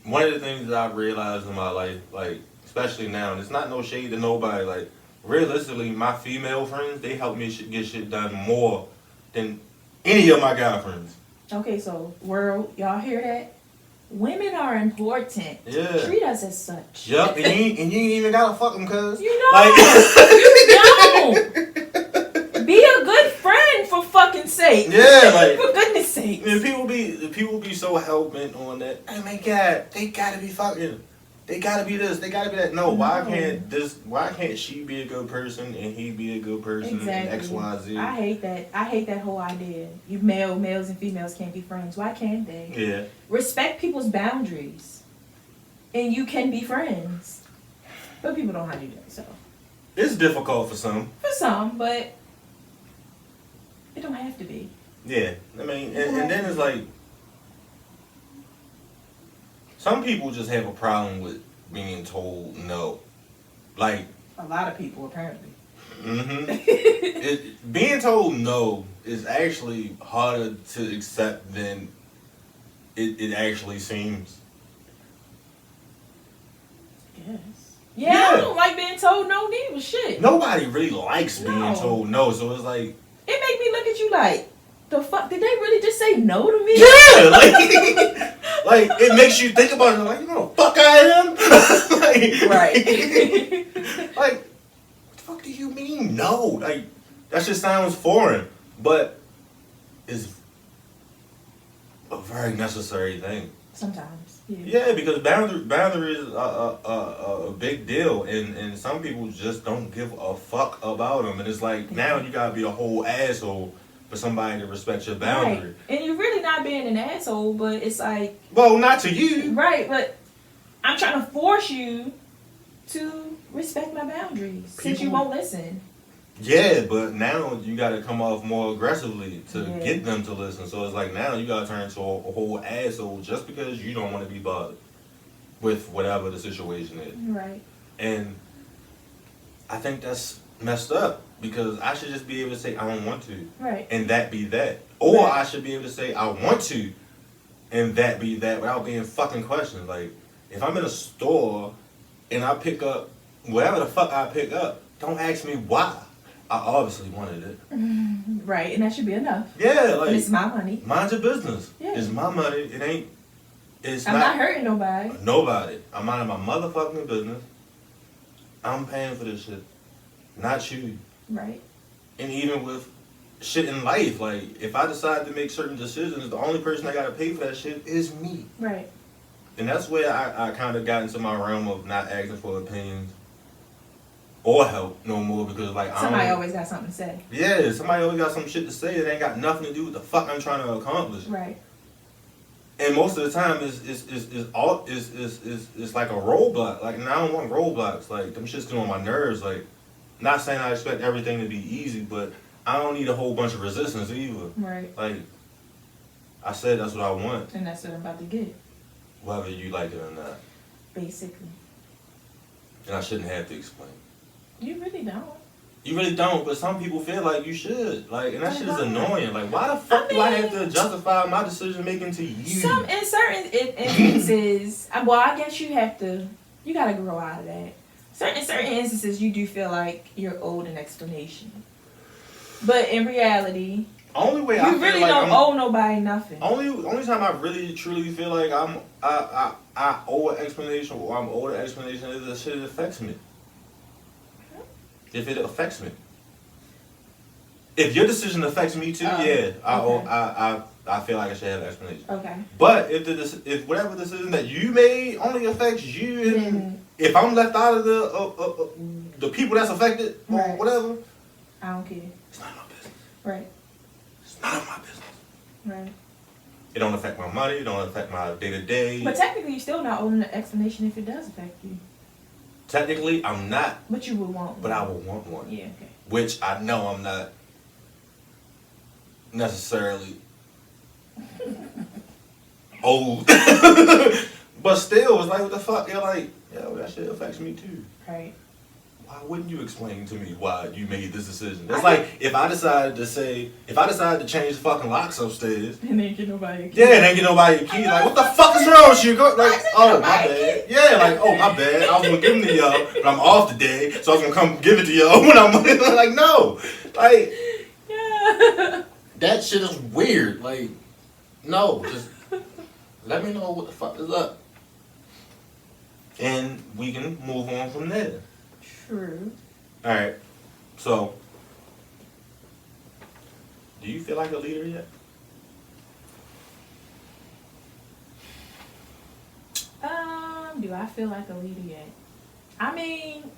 one of the things that I've realized in my life, like, especially now, and it's not no shade to nobody, like, realistically, my female friends, they help me get shit done more than any of my guy friends. Okay, so, world, y'all hear that? Women are important. Yeah. Treat us as such. Yup, and you ain't even gotta fuck them, cuz. You don't. You don't. Be a good friend, for fucking sake. Yeah, like. For goodness sake. Man, people be so hell-bent on that. Oh my God, they gotta be fucking. They gotta be this, they gotta be that. No, why can't she be a good person and he be a good person? Exactly. And X, Y, Z. I hate that whole idea. You males and females can't be friends. Why can't they? Yeah. Respect people's boundaries. And you can be friends. But people don't know how to do that, so. It's difficult for some. For some, but it don't have to be. Yeah. I mean, and then it's like, some people just have a problem with being told no. Like, a lot of people, apparently. Mm-hmm. Being told no is actually harder to accept than it actually seems. Yes. Yeah, I don't like being told no neither. Shit. Nobody really likes being told no, so it's like. It make me look at you like, the fuck? Did they really just say no to me? Yeah, like it makes you think about it. Like, you know, fuck I am. Right. Like, what the fuck do you mean no? Like, that just sounds foreign, but it's a very necessary thing. Sometimes. Yeah. Yeah, because boundaries are a big deal, and some people just don't give a fuck about them, and it's like now you gotta be a whole asshole for somebody to respect your boundary. Right. And you're really not being an asshole, but it's like... Well, not to you. Right, but I'm trying to force you to respect my boundaries since you won't listen. Yeah, but now you gotta come off more aggressively to get them to listen. So it's like now you gotta turn into a whole asshole just because you don't want to be bothered with whatever the situation is. Right. And I think that's messed up. Because I should just be able to say, I don't want to. Right. And that be that. Or I should be able to say, I want to. And that be that without being fucking questioned. Like, if I'm in a store and I pick up whatever the fuck I pick up, don't ask me why. I obviously wanted it. Right. And that should be enough. Yeah. Like, and it's my money. Mind your business. Yeah. It's my money. It ain't. I'm not hurting nobody. Nobody. I'm minding my motherfucking business. I'm paying for this shit. Not you. Right. And even with shit in life, like, if I decide to make certain decisions, the only person I gotta pay for that shit is me. Right. And that's where I kind of got into my realm of not asking for opinions or help no more, because, like, somebody always got something to say. Yeah, somebody always got some shit to say that ain't got nothing to do with the fuck I'm trying to accomplish. Right. And most of the time it's like a roadblock. Like, and I don't want roadblocks. Like, them shit's getting on my nerves. Like, not saying I expect everything to be easy, but I don't need a whole bunch of resistance either. Right. Like, I said that's what I want. And that's what I'm about to get. Whether you like it or not. Basically. And I shouldn't have to explain. You really don't. You really don't, but some people feel like you should. Like, and that shit is Why? annoying. Like, why the fuck do I have to justify my decision making to you? In certain instances, well, I guess you gotta grow out of that. Certain instances, you do feel like you're owed an explanation. But in reality, only way you really don't owe nobody nothing. Only time I really truly feel like I owe an explanation or I'm owed an explanation is the shit affects me. If it affects me. If your decision affects me too, yeah, I feel like I should have an explanation. Okay. But if whatever decision that you made only affects you, and if I'm left out of the people that's affected or whatever, I don't care. It's none of my business. Right. It's none of my business. Right. It don't affect my money. It don't affect my day to day. But technically, you're still not owed an explanation if it does affect you. Technically, I'm not. But you would want one. But I would want one. Yeah, okay. Which I know I'm not necessarily old. But still, it's like, what the fuck? You're like, yo, that shit affects me too. Right. Why wouldn't you explain to me why you made this decision? It's like, if I decided to change the fucking locks upstairs. And then get nobody a key. Yeah, and then get nobody a key. Like, what the fuck is wrong with you? Like, oh, my bad. Yeah, like, oh, my bad. I was going to give them to y'all, but I'm off today, so I was going to come give it to y'all when I'm like, no. Like, yeah. That shit is weird. Like, no, just let me know what the fuck is up. And we can move on from there. True. Alright, so, do you feel like a leader yet? Do I feel like a leader yet? I mean,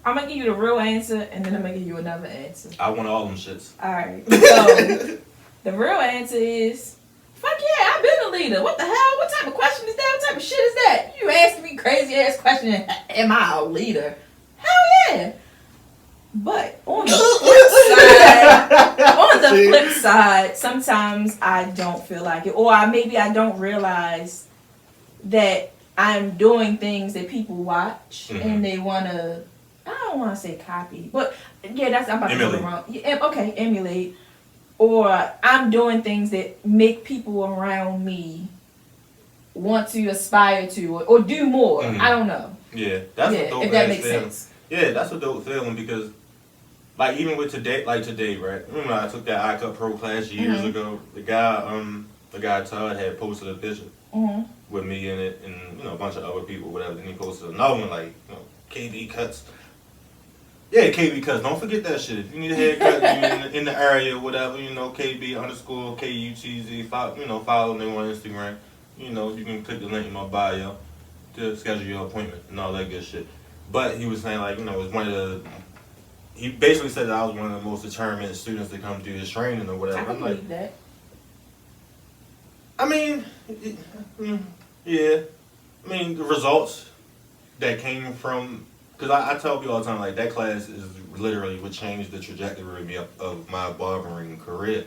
I'm gonna give you the real answer, and then I'm gonna give you another answer. I want all them shits. Alright, so, the real answer is, fuck yeah, I've been a leader. What the hell? What type of question is that? What type of shit is that? You asked me crazy ass question, am I a leader? Hell yeah. But on the flip side, sometimes I don't feel like it. Or maybe I don't realize that I'm doing things that people watch and they want to, I don't want to say copy, but yeah, I'm about to go wrong. Yeah, okay, emulate. Or I'm doing things that make people around me want to aspire to or do more. I don't know. Yeah, that's a dope if that makes feeling. sense. Yeah, that's a dope feeling because, like, even with today, right? Remember I took that iCut Pro class years ago. The guy Todd had posted a picture with me in it, and a bunch of other people, whatever. Then he posted another one like, KB cuts. Yeah, KB cuts. Don't forget that shit. If you need a haircut, in the area, whatever, KB _ KUTZ. Follow them on Instagram. You can click the link in my bio to schedule your appointment and all that good shit. But he was saying, like, it's one of the. He basically said that I was one of the most determined students to come through his training or whatever. I can believe that. I mean, yeah. I mean, the results that came from. Because I tell people all the time, like, that class is literally what changed the trajectory of my barbering career.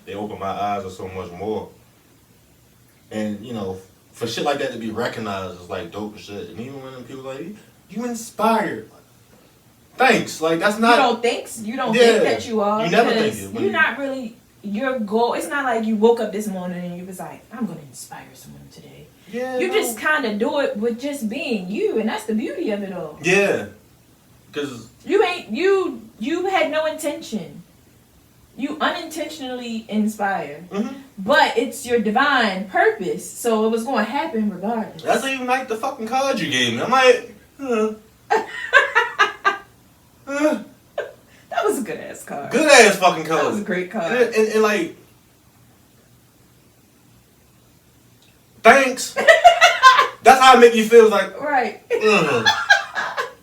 They opened my eyes to so much more. And, for shit like that to be recognized is, like, dope as shit. And even when people are like, you inspired. Thanks. Like, that's not... You don't think that you are. You never think it. You're not really... Your goal... It's not like you woke up this morning and you was like, I'm going to inspire someone today. Yeah. You just kind of do it with just being you, and that's the beauty of it all. Yeah. Because... You had no intention. You unintentionally inspire. But it's your divine purpose, so it was going to happen regardless. That's even like the fucking card you gave me. I'm like, That was a good ass card. Good ass fucking card. That was a great card. And like, thanks. That's how it make you feel. Like, right.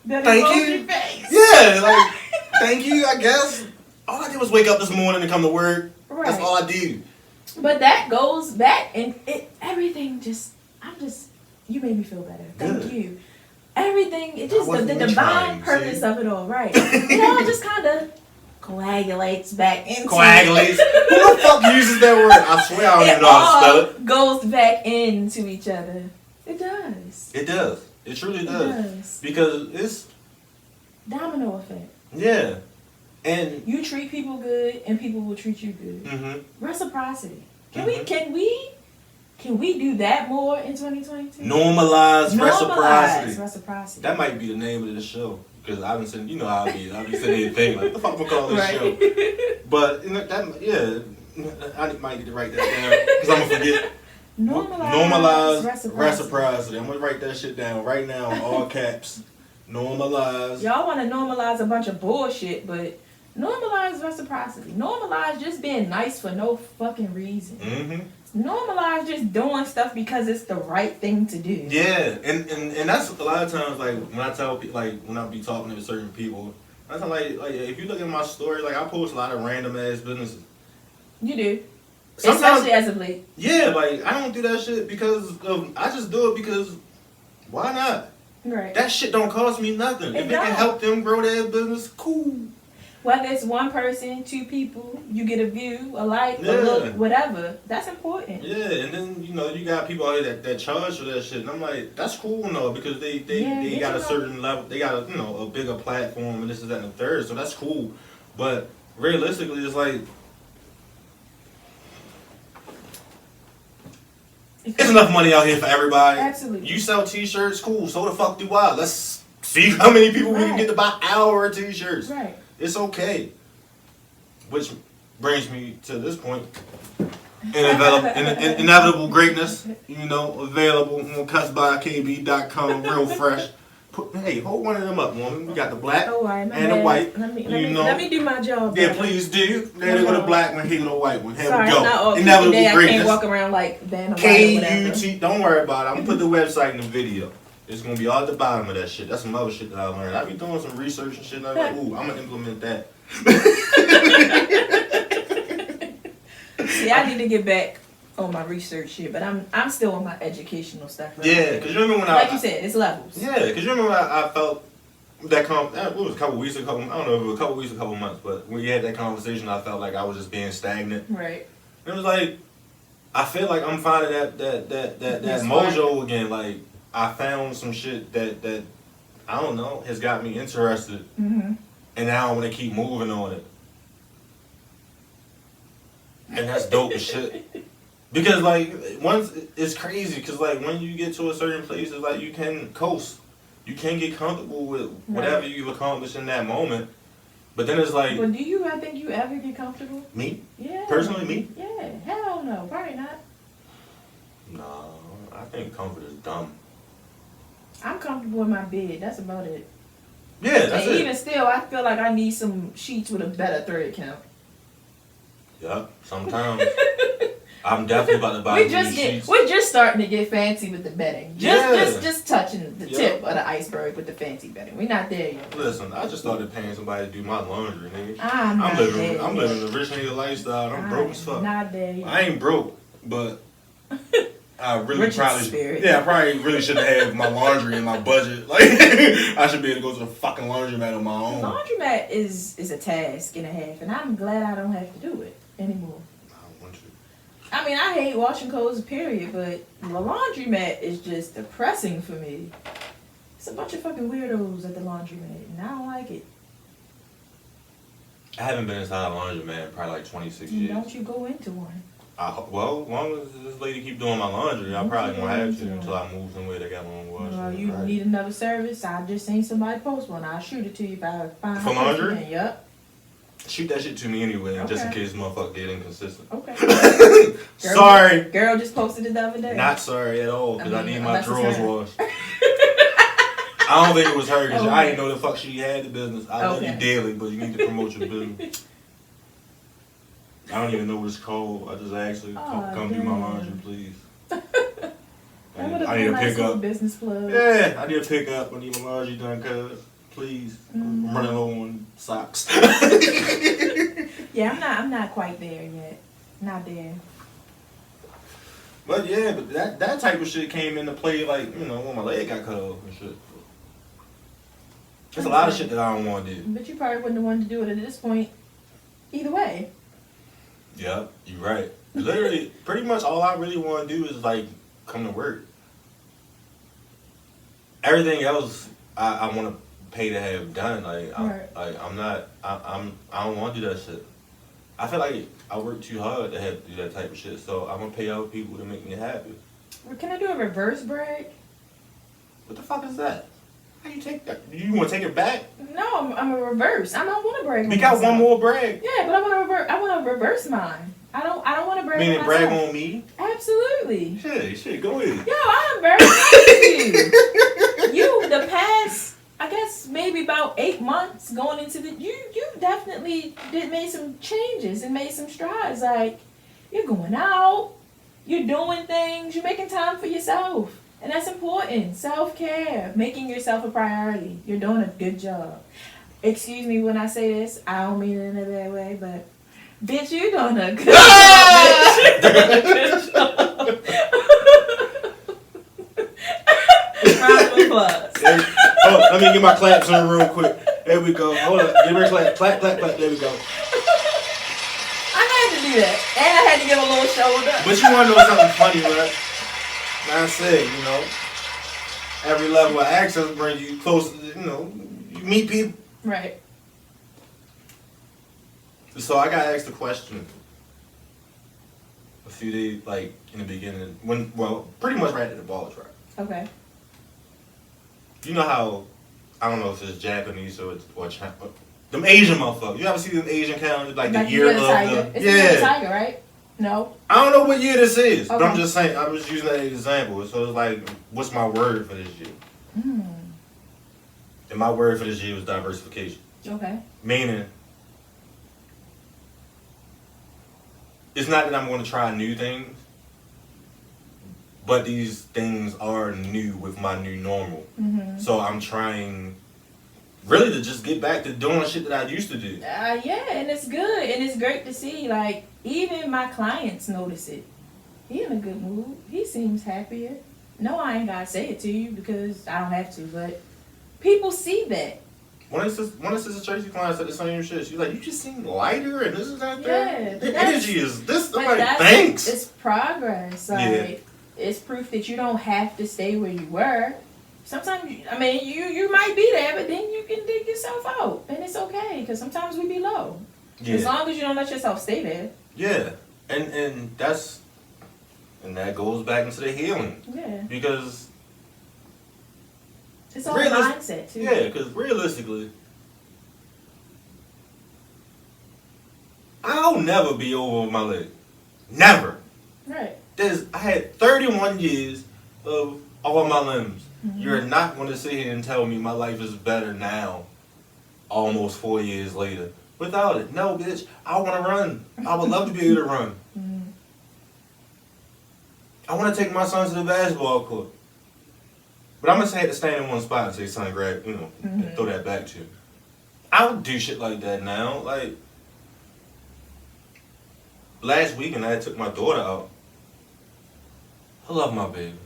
Thank you. Face. Yeah, like, thank you. I guess all I did was wake up this morning and come to work. Right. That's all I did. But that goes back, and everything you made me feel better. Thank Good. you. Everything, it just, the wasn't divine trying, purpose see? of it all, right? It all just kind of coagulates back into Coagulates. Who the fuck uses that word? I swear I don't even know how to spell it. It goes back into each other. It does. It does. It truly It does. does. Because it's, Domino effect. yeah. And You treat people good, and people will treat you good. Reciprocity. Can we do that more in 2022? normalize reciprocity. Reciprocity. That might be the name of the show. Because I've been saying, you know how I be sitting here thinking, like, what the fuck we call this Right. show? But, I might need to write that down. Because I'm going to forget. Normalize reciprocity. I'm going to write that shit down right now in all caps. Normalize. Y'all want to normalize a bunch of bullshit, but normalize reciprocity. Normalize just being nice for no fucking reason. Normalize just doing stuff because it's the right thing to do. Yeah, and that's a lot of times, like, when I tell people, like, when I be talking to certain people, I tell, like if you look at my story, like, I post a lot of random ass businesses. You do. Sometimes, especially as of late. Yeah, like, I don't do that shit because I just do it because why not? Right. That shit don't cost me nothing. If it don't. can help them grow their business, cool. Whether it's one person, two people, you get a view, a like, a look, whatever. That's important. Yeah, and then you got people out here that charge for that shit, and I'm like, that's cool, no, because they got a certain level, they got a bigger platform, and this is that and the third, so that's cool. But realistically, it's like it's enough money out here for everybody. Absolutely. You sell T-shirts, cool. So the fuck do I. Let's see how many people we can get to buy our T-shirts. Right. It's okay. Which brings me to this point. Inevitable greatness, available on cutsbykb.com, real fresh. Hey, hold one of them up, woman. We got the black and the white. Let me do my job. Yeah, please do. There go the black one, here go the white one. Here Sorry, we go. I'm not Inevitable greatness. I can't walk around like Vanna KUT. Don't worry about it. I'm gonna put the website in the video. It's gonna be all at the bottom of that shit. That's some other shit that I learned. I be doing some research and shit. And I'm like, ooh, I'm gonna implement that. See, I need to get back on my research shit, but I'm still on my educational stuff. Right? Yeah, because you remember when like you said, it's levels. Yeah, because you remember I felt that it was a couple weeks, I don't know if it was a couple weeks, a couple months, but when you had that conversation, I felt like I was just being stagnant. Right. And it was like, I feel like I'm finding that mojo again. Like, I found some shit that I don't know, has got me interested. And now I want to keep moving on it. And that's dope as shit. Because, like, once it's crazy, because, like, when you get to a certain place, it's like you can coast. You can get comfortable with whatever you've accomplished in that moment. But then it's like... But I think you ever get comfortable? Me? Yeah. Personally, me? Yeah. Hell no. Probably not. No, I think comfort is dumb. I'm comfortable in my bed. That's about it. Yeah, that's it. Even still, I feel like I need some sheets with a better thread count. Yep, sometimes. I'm definitely about to buy sheets. We're just starting to get fancy with the bedding. Just touching the tip of the iceberg with the fancy bedding. We're not there yet. Listen, I just started paying somebody to do my laundry, nigga. I'm living the rich nigga lifestyle. I'm broke as fuck. Not there yet. I ain't broke, but I really spirit. I probably really shouldn't have my laundry in my budget. Like, I should be able to go to the fucking laundromat on my own. The laundromat is a task and a half, and I'm glad I don't have to do it anymore. I mean, I hate washing clothes, period, but the laundromat is just depressing for me. It's a bunch of fucking weirdos at the laundromat, and I don't like it. I haven't been inside a laundromat in probably like 26 years. Don't you go into one? Well, as long as this lady keep doing my laundry, I probably won't have to until I move somewhere that got my own washing. Well, you need another service. I just seen somebody post one. I'll shoot it to you if I find for laundry? Yep. Shoot that shit to me anyway, just in case motherfucker get inconsistent. Okay. Sorry. Girl just posted it the other day. Not sorry at all, because I need my drawers washed. I don't think it was her, because I didn't know the fuck she had the business. I love you daily, but you need to promote your business. I don't even know what it's called. I just asked her, come do my laundry, please. I need a pickup. Business plug. Yeah, I need a pickup. I need my laundry done, cuz. Please. I'm running low on socks. Yeah, I'm not quite there yet. Not there. But yeah, but that type of shit came into play, like, you know, when my leg got cut off and shit. There's a lot of shit that I don't want to do. But you probably wouldn't have wanted to do it at this point either way. Yeah, you're right. Literally, pretty much all I really want to do is, like, come to work. Everything else I want to pay to have done. Like, I don't want to do that shit. I feel like I work too hard to have to do that type of shit, so I'm gonna pay other people to make me happy. Can I do a reverse brag? What the fuck is that? How you take that? You want to take it back? No, I'm a reverse. I don't want to brag. We got one more brag. Yeah, but I want to reverse mine. I don't want to brag. Meaning on brag myself. on me? Absolutely. Shit, go ahead. Yo, I'm very proud of you. You, the past, I guess maybe about 8 months going into you definitely made some changes and made some strides. Like, you're going out, you're doing things, you're making time for yourself. And that's important. Self-care, making yourself a priority. You're doing a good job. Excuse me when I say this, I don't mean it in a bad way, but bitch, you're doing a good job, bitch. You're doing a good job. Round of applause. Oh, let me get my claps on real quick. There we go. Hold up. Give me a clap. Clap. There we go. I had to do that. And I had to give a little shoulder. But you want to know something funny, right? I said, you know, every level of access brings you closer to, you know, you meet people. Right. So I got asked a question a few days, like, in the beginning, pretty much right at the ball drop. Okay. You know how, I don't know if it's Japanese or China, them Asian motherfuckers. You ever see them Asian calendars, like the year of tiger. the... It's the year of the tiger, right? No. I don't know what year this is, Okay. but I'm just saying, I was using that as an example. So it's like, what's my word for this year? And my word for this year was diversification. Okay. Meaning, it's not that I'm going to try new things, but these things are new with my new normal. Mm-hmm. So I'm trying really to just get back to doing shit that I used to do. Yeah, and it's good, and it's great to see. Like, even my clients notice it. He in a good mood. He seems happier. No, I ain't gotta say it to you because I don't have to, but people see that. One of Sister Tracy clients said the same shit. She's like, you just seem lighter and this is that Yeah, the energy is this. I'm but like, thanks. It's progress. Like, it's proof that you don't have to stay where you were. Sometimes, you might be there, but then you can dig yourself out. And it's okay, because sometimes we be low. Yeah. As long as you don't let yourself stay there. Yeah. And that goes back into the healing. Yeah. Because it's all mindset, too. Yeah, because realistically, I'll never be over my leg. Never. Right. I had 31 years of all my limbs. Mm-hmm. You're not going to sit here and tell me my life is better now, almost 4 years later, without it. No, bitch. I want to run. I would love to be able to run. Mm-hmm. I want to take my son to the basketball court. But I'm going to have to stand in one spot and say, son, grab, and throw that back to you. I would do shit like that now. Like, last weekend I took my daughter out. I love my baby.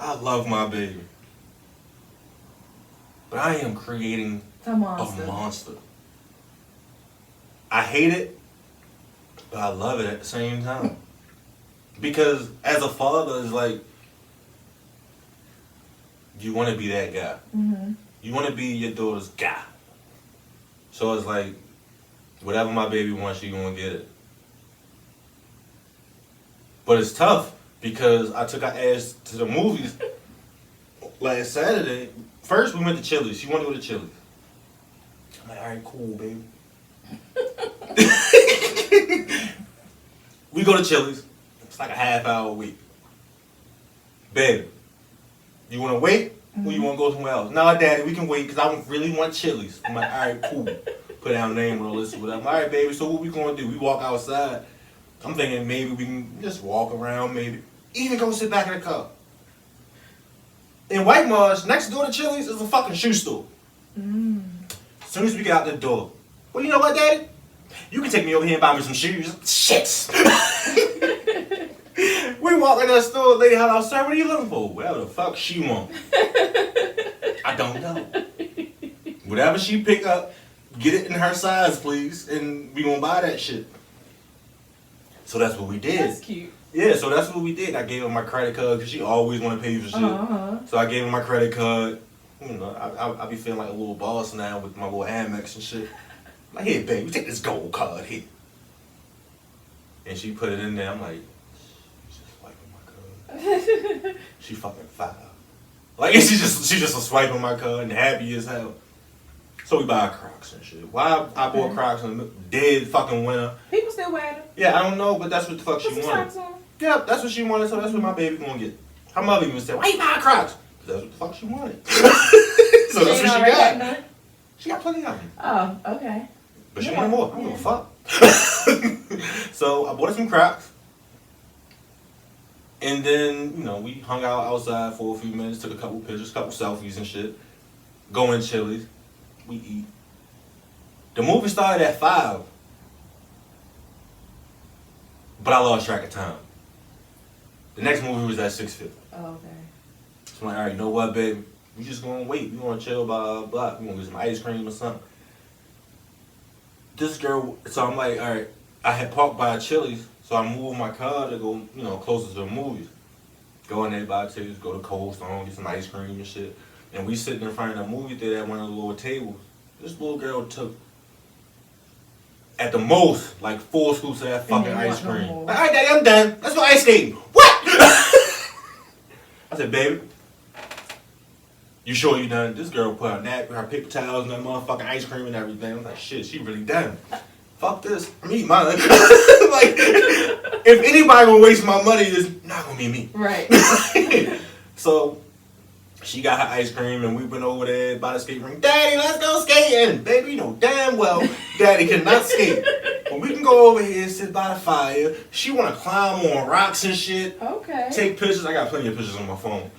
I love my baby. But I am creating a monster. I hate it, but I love it at the same time. Because as a father, it's like, you want to be that guy. Mm-hmm. You want to be your daughter's guy. So it's like, whatever my baby wants, she gonna get it. But it's tough because I took her ass to the movies last Saturday. First, we went to Chili's. She wanted to go to Chili's. I'm like, all right, cool, baby. We go to Chili's. It's like a half-hour wait. Baby, you want to wait or you want to go somewhere else? No, Daddy, we can wait because I really want Chili's. I'm like, all right, cool. Put down name and all this or whatever. All right, baby, so what we going to do? We walk outside. I'm thinking maybe we can just walk around, maybe. Even go sit back in the car. In White Marsh, next door to Chili's is a fucking shoe store. As soon as we get out the door, well, you know what, Daddy? You can take me over here and buy me some shoes. Shit. walk in that store, lady holler, sir, what are you looking for? Whatever the fuck she want. I don't know. Whatever she pick up, get it in her size, please, and we gonna buy that shit. So that's what we did. That's cute. Yeah, so that's what we did. I gave her my credit card because she always want to pay for shit. So I gave her my credit card. You know, I be feeling like a little boss now with my little Amex and shit. Like, here, babe, you take this gold card here. And she put it in there. I'm like, she's just swiping my card. She fucking foul. Like, she just was swiping my card and happy as hell. So we buy Crocs and shit. Why I bought Crocs in the dead fucking winter. People still wear them. Yeah, I don't know, but that's what the fuck she wanted. Yeah, that's what she wanted, so that's what my baby gonna get. Her mother even said, why you buying Crocs? That's what the fuck she wanted. So that's what she got. She got plenty of them. Oh, okay. But she wanted more. I don't give a fuck. So I bought her some Crocs. And then, you know, we hung out outside for a few minutes, took a couple pictures, couple selfies and shit. Go in Chili's. We eat. The movie started at 5. But I lost track of time. The next movie was at 6:50. Oh, okay. So I'm like, all right, you know what, babe? We just gonna wait. We gonna chill by a block. We gonna get some ice cream or something. This girl, so I'm like, all right, I had parked by a Chili's, so I moved my car to go, you know, closer to the movies. Go in there, buy Chili's, go to Cold Stone, get some ice cream and shit. And we sitting in front of the movie theater at one of the little tables. This little girl took, at the most, like 4 scoops of that fucking ice cream. No, like, all right, daddy, I'm done. Let's go ice skating. What? I said, baby, you sure you done? This girl put her napkin, her paper towels, and that motherfucking ice cream and everything. I was like, shit, she really done. Fuck this. I'm eating mine. Like, if anybody gonna waste my money, it's not gonna be me. Right. So she got her ice cream and we went over there by the skate rink. Daddy, let's go skating. Baby, you know damn well Daddy cannot skate. But we can go over here, sit by the fire. She wanna climb on rocks and shit. Okay. Take pictures. I got plenty of pictures on my phone.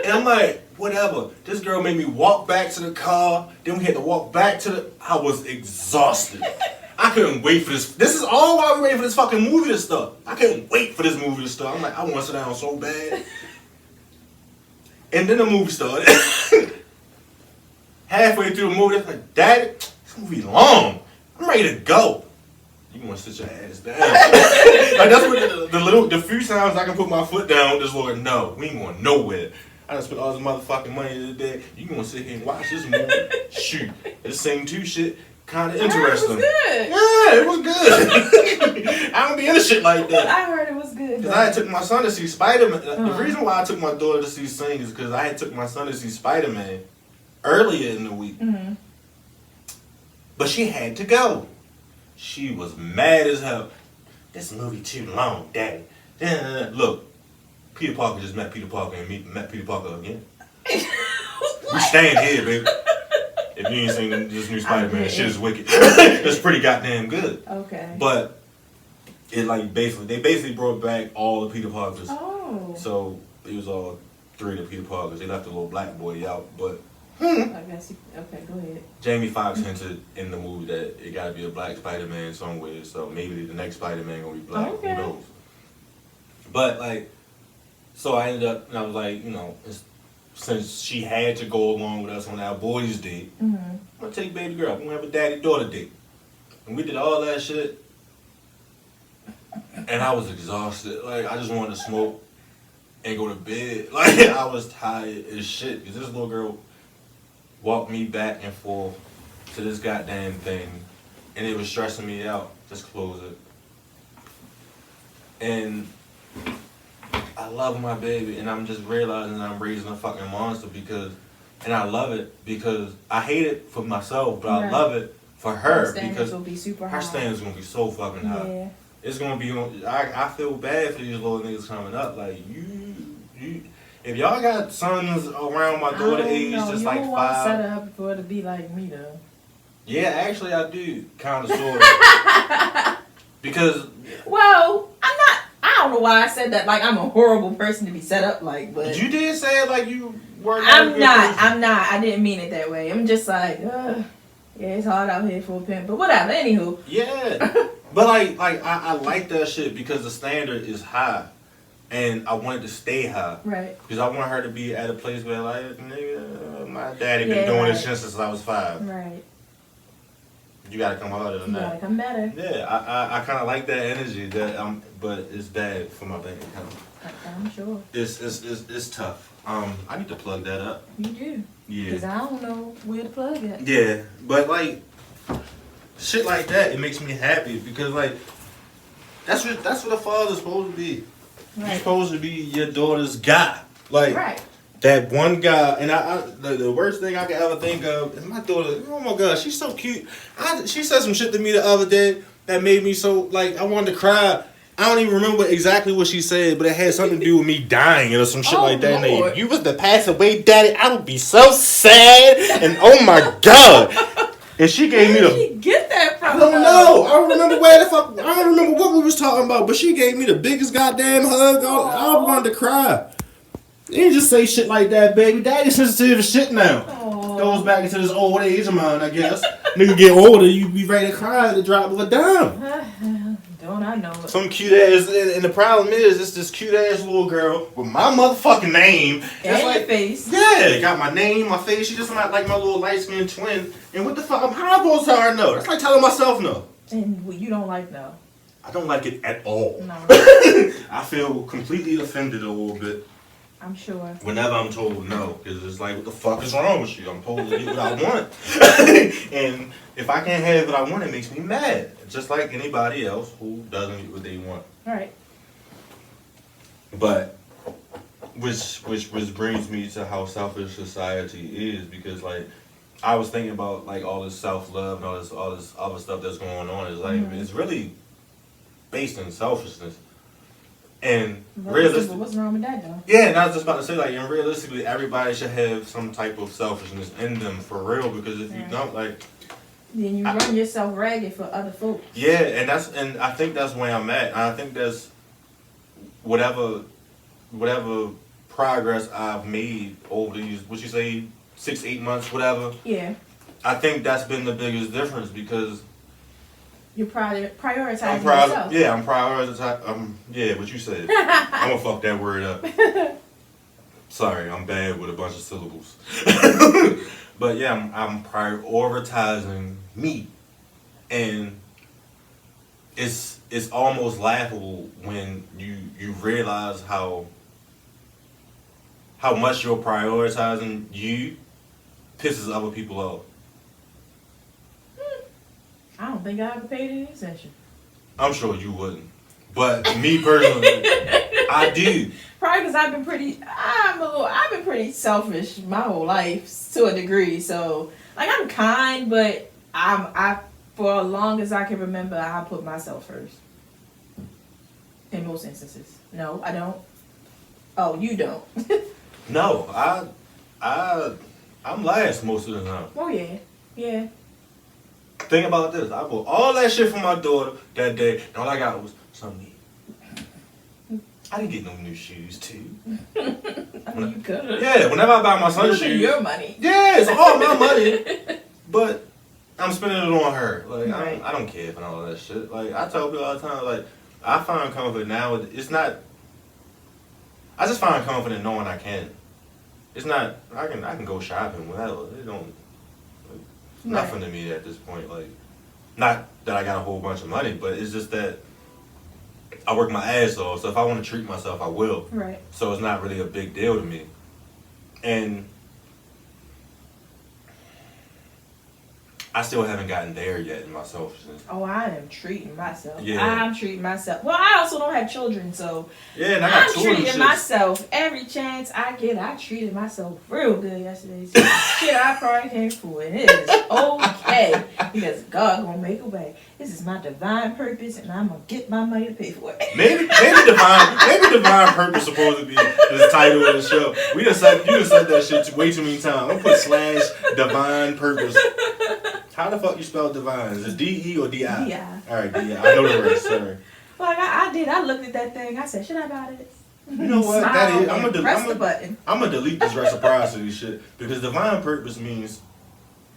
And I'm like, whatever. This girl made me walk back to the car. Then we had to walk back to the... I was exhausted. I couldn't wait for this. This is all while we waiting for this fucking movie to start. I couldn't wait for this movie to start. I'm like, I want to sit down so bad. And then the movie started. Halfway through the movie, I'm like, Daddy, this movie long. I'm ready to go. You want to sit your ass down. Like, that's what the few times I can put my foot down, this Lord, no, we ain't going nowhere. I done spent all this motherfucking money today. You gonna sit here and watch this movie? Shoot, this same 2 shit. Kind of interesting. It was good. Yeah, it was good. I don't be into shit like that. I heard it was good. Because I had took my son to see Spider-Man. The reason why I took my daughter to see Sing is because I had took my son to see Spider-Man earlier in the week. Mm-hmm. But she had to go. She was mad as hell. This movie too long, Daddy. Look, Peter Parker just met Peter Parker and met Peter Parker again. We staying here, baby. If you ain't seen this new Spider-Man, shit is wicked. It's pretty goddamn good. Okay. But it like they basically brought back all the Peter Parkers. Oh. So it was all 3 of the Peter Parkers. They left the little black boy out, but I guess okay, go ahead. Jamie Foxx hinted in the movie that it gotta be a black Spider-Man somewhere, so maybe the next Spider-Man gonna be black. Okay. Who knows? But like, so I ended up, and I was like, you know, since she had to go along with us on our boys' date, I'm gonna take baby girl. We're gonna have a daddy-daughter date. And we did all that shit. And I was exhausted. Like, I just wanted to smoke and go to bed. Like, I was tired as shit. Because this little girl walked me back and forth to this goddamn thing. And it was stressing me out. Just close it. And I love my baby, and I'm just realizing that I'm raising a fucking monster and I love it because I hate it for myself, but I love it for her because will be super her standards gonna be so fucking high. Yeah. It's gonna be. I feel bad for these little niggas coming up. Like you, if y'all got sons around my daughter age, just like 5. You want to set up for it to be like me though. Yeah, actually I do, kind of, sort of. Because. Well, I'm not. I don't know why I said that. Like I'm a horrible person to be set up like, but you did say it like you were. I'm not. I didn't mean it that way. I'm just like, yeah, it's hard out here for a pimp, but whatever. Anywho. Yeah, but like I like that shit because the standard is high. and I wanted to stay high. Right. Because I want her to be at a place where, like, nigga, my daddy been Yeah, doing right. this shit since I was 5. Right. You gotta come harder than You that. gotta come better. Yeah, I kind of like that energy. But it's bad for my bank account. I'm sure. It's tough. I need to plug that up. You do. Yeah. Because I don't know where to plug it. Yeah, but like shit like that, it makes me happy because like that's what a father's supposed to be. Right. You're supposed to be your daughter's guy. Like Right. that one guy, and the worst thing I could ever think of is my daughter. Oh my god, she's so cute. She said some shit to me the other day that made me so like I wanted to cry. I don't even remember exactly what she said, but it had something to do with me dying or some shit like that. Lord. And you was to pass away, daddy. I would be so sad. And oh my god. And she gave me Where the. did she get that from? I don't know. I don't remember where the fuck. I don't remember what we was talking about, but she gave me the biggest goddamn hug. I wanted to cry. You didn't just say shit like that, baby. Daddy sensitive as shit now. Aww. Goes back into this old age of mine, I guess. Nigga get older, you be ready to cry at the drop of a dime. Don't I know it? Some cute ass, and the problem is, it's this cute ass little girl with my motherfucking name. And like, your face. Yeah, got my name, my face. She just like my little light skinned twin. And what the fuck? How am I supposed to tell her no? That's like telling myself no. And what you don't like no. I don't like it at all. No. I feel completely offended a little bit I'm sure. whenever I'm told no, because it's like, what the fuck is wrong with you? I'm supposed to get what I want. And if I can't have what I want, it makes me mad. Just like anybody else who doesn't get what they want. Right. But which brings me to how selfish society is, because like I was thinking about like all this self-love and all this other stuff that's going on. It's like it's really based in selfishness. And realistically, what's wrong with that though? yeah, and I was just about to say, like, and realistically, everybody should have some type of selfishness in them for real, because if you don't, like, then you run yourself ragged for other folks. yeah, and I think that's where I'm at. I think that's whatever progress I've made over these, what you say, 6-8 months, whatever. Yeah. I think that's been the biggest difference, because You're prioritizing I'm proud. yourself. Yeah, I'm prioritizing. Yeah, what you said. I'm gonna fuck that word up. Sorry, I'm bad with a bunch of syllables. But yeah, I'm prioritizing me, and it's almost laughable when you realize how much you're prioritizing you pisses other people off. I don't think I ever paid any attention. I'm sure you wouldn't, but me personally, I do. Probably because I've been pretty selfish my whole life to a degree. So like I'm kind, but I for as long as I can remember, I put myself first. In most instances, no, I don't. Oh, you don't. No, I'm last most of the time. Oh yeah, yeah. Think about this. I bought all that shit for my daughter that day, and all I got was something to eat. I didn't get no new shoes, too. I mean, you could. Yeah, whenever I buy my son shoes. Your money. Yeah, it's all my money. But I'm spending it on her. Like, Right. I don't care for all that shit. Like, I tell people all the time, like, I find comfort now. It's not. I just find comfort in knowing I can. It's not. I can go shopping, whatever. It don't. Nothing to me at this point. Like, not that I got a whole bunch of money, but it's just that I work my ass off. So if I want to treat myself, I will. Right. So it's not really a big deal to me. And I still haven't gotten there yet in my selfishness. Oh, I am treating myself. Yeah. I'm treating myself. Well, I also don't have children, so Yeah, and I got I'm two of them treating shits. myself every chance I get. I treated myself real good yesterday. So shit, I probably came for it. It is okay because God gonna make a way. This is my divine purpose, and I'm gonna get my money to pay for it. Maybe divine purpose supposed to be the title of the show. You just said that shit way too many times. I'm gonna put /divine purpose. How the fuck you spell divine? Is it D-E or D-I? D-I. Alright, D-I. I know the word, sorry. Like I did. I looked at that thing. I said, should I buy this? You know what? That is. Press the button. I'm gonna delete this reciprocity shit, because divine purpose means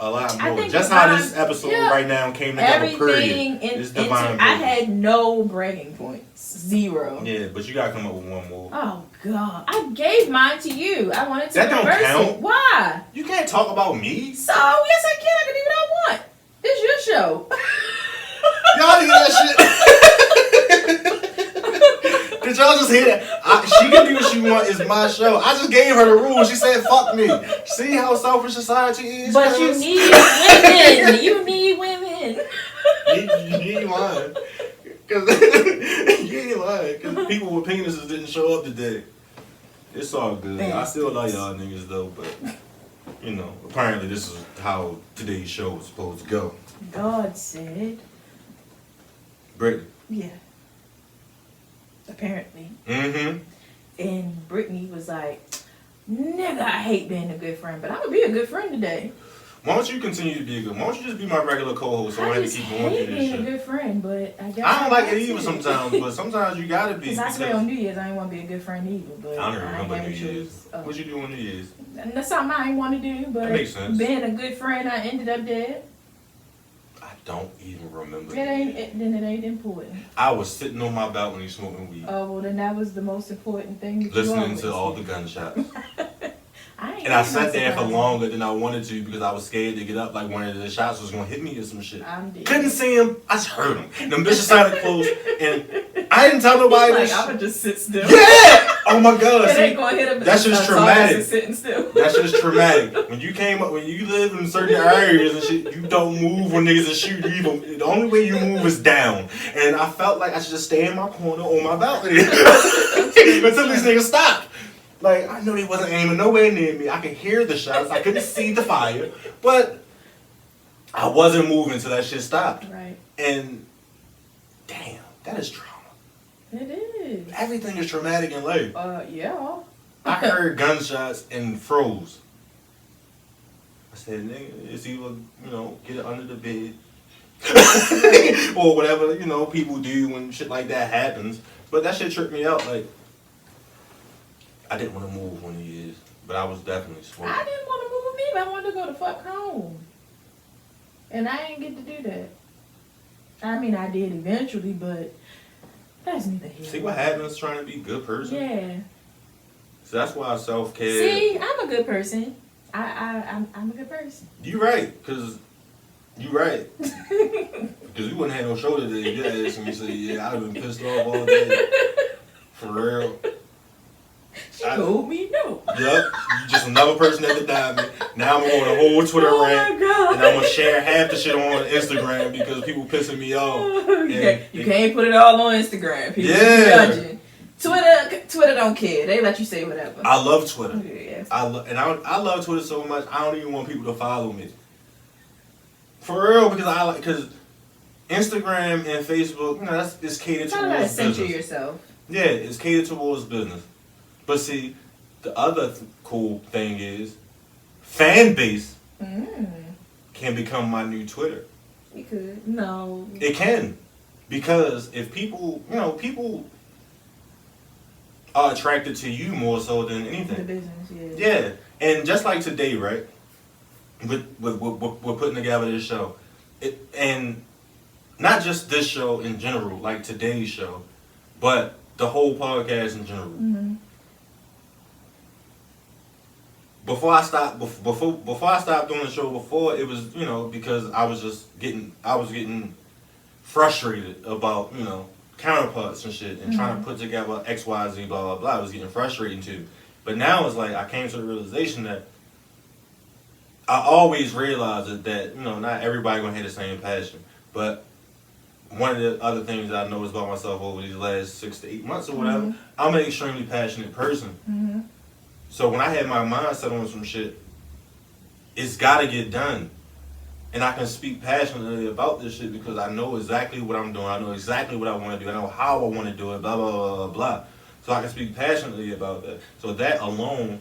A lot I more. think Just divine- how this episode yeah. right now came together. Everything Period. in, It's divine. I had no bragging points. 0. Yeah, but you gotta come up with one more. Oh God! I gave mine to you. I wanted to That don't reverse count. it. Why? You can't talk about me. So yes, I can. I can do what I want. It's your show. Y'all hear that shit? Did y'all just hear that? She can do what she want. It's my show. I just gave her the rules. She said, "Fuck me." See how selfish society is. But you need women. You need women. You ain't lying. Cause you ain't lying. Cause people with penises didn't show up today. It's all good. I still love y'all niggas though, but you know, apparently this is how today's show was supposed to go. God said. Brittany. Yeah. Apparently. Mm-hmm. And Brittany was like, nigga, I hate being a good friend, but I'm gonna be a good friend today. Why don't you continue to be a good? Why don't you just be my regular co-host so I have to keep going through this being a shit? good friend, but I guess I don't like it either sometimes, but sometimes you gotta be. Because I swear on New Year's I ain't want to be a good friend either. But I don't remember had New to Year's. choose, What you do on New Year's? That's something I ain't want to do, but That makes sense. being a good friend, I ended up dead. I don't even remember. Then it ain't important. I was sitting on my balcony smoking weed, Oh, well, then that was the most important thing. That listening to all the gunshots. I And I sat there for longer than I wanted to because I was scared to get up like one of the shots was gonna hit me or some shit. I'm dead. Couldn't see him. I just heard him. Them bitches sounded close, and I didn't tell nobody Like, this. I'm gonna just sit still. Yeah! Oh my god. It See, ain't gonna hit him. that's just as hard traumatic. as sitting still. that shit is traumatic. When you came up, when you live in certain areas and shit, you don't move when niggas are shooting you. The only way you move is down. And I felt like I should just stay in my corner on my balcony until these niggas stopped. Like, I know they wasn't aiming nowhere near me. I could hear the shots. I couldn't see the fire. But I wasn't moving until that shit stopped. Right. And damn, that is trauma. It is. Everything is traumatic in life. Yeah. I heard gunshots and froze. I said, nigga, it's either, get it under the bed. Or whatever, people do when shit like that happens. But that shit tripped me out. Like, I didn't want to move when he is, but I was definitely smoking. I didn't want to move either. I wanted to go the fuck home. And I didn't get to do that. I mean, I did eventually, but that's neither here. See what happens trying to be a good person? Yeah. So that's why self-care. See, I'm a good person. I'm a good person. You right, because you right. Because we wouldn't have no show today if you asked me, say, yeah, I'd have been pissed off all day. For real. She told me no. Yep, you just another person that denied me. Now I'm on a whole Twitter rant, God. and I'm gonna share half the shit on Instagram because people pissing me off. You can't put it all on Instagram. People judging. Twitter don't care. They let you say whatever. I love Twitter. Yeah. I love Twitter so much. I don't even want people to follow me. For real, because Instagram and Facebook, it's catered Try to towards censor business. yourself. Yeah, it's catered towards business. But see, the other cool thing is, FANBASE can become my new Twitter. It could. No. It can. Because if people are attracted to you more so than anything. The business, yeah. Yeah. And just like today, right? We're putting together this show. And not just this show in general, like today's show, but the whole podcast in general. Mm-hmm. Before I stopped doing the show, before it was, because I was getting frustrated about, counterparts and shit and trying to put together X, Y, Z, blah, blah, blah. I was getting frustrated too. But now it's like I came to the realization that I always realized that, not everybody gonna have the same passion. But one of the other things that I noticed about myself over these last 6 to 8 months or whatever, I'm an extremely passionate person. Mm-hmm. So when I had my mind set on some shit, it's gotta get done. And I can speak passionately about this shit because I know exactly what I'm doing. I know exactly what I want to do. I know how I want to do it, blah, blah, blah, blah, blah. So I can speak passionately about that. So that alone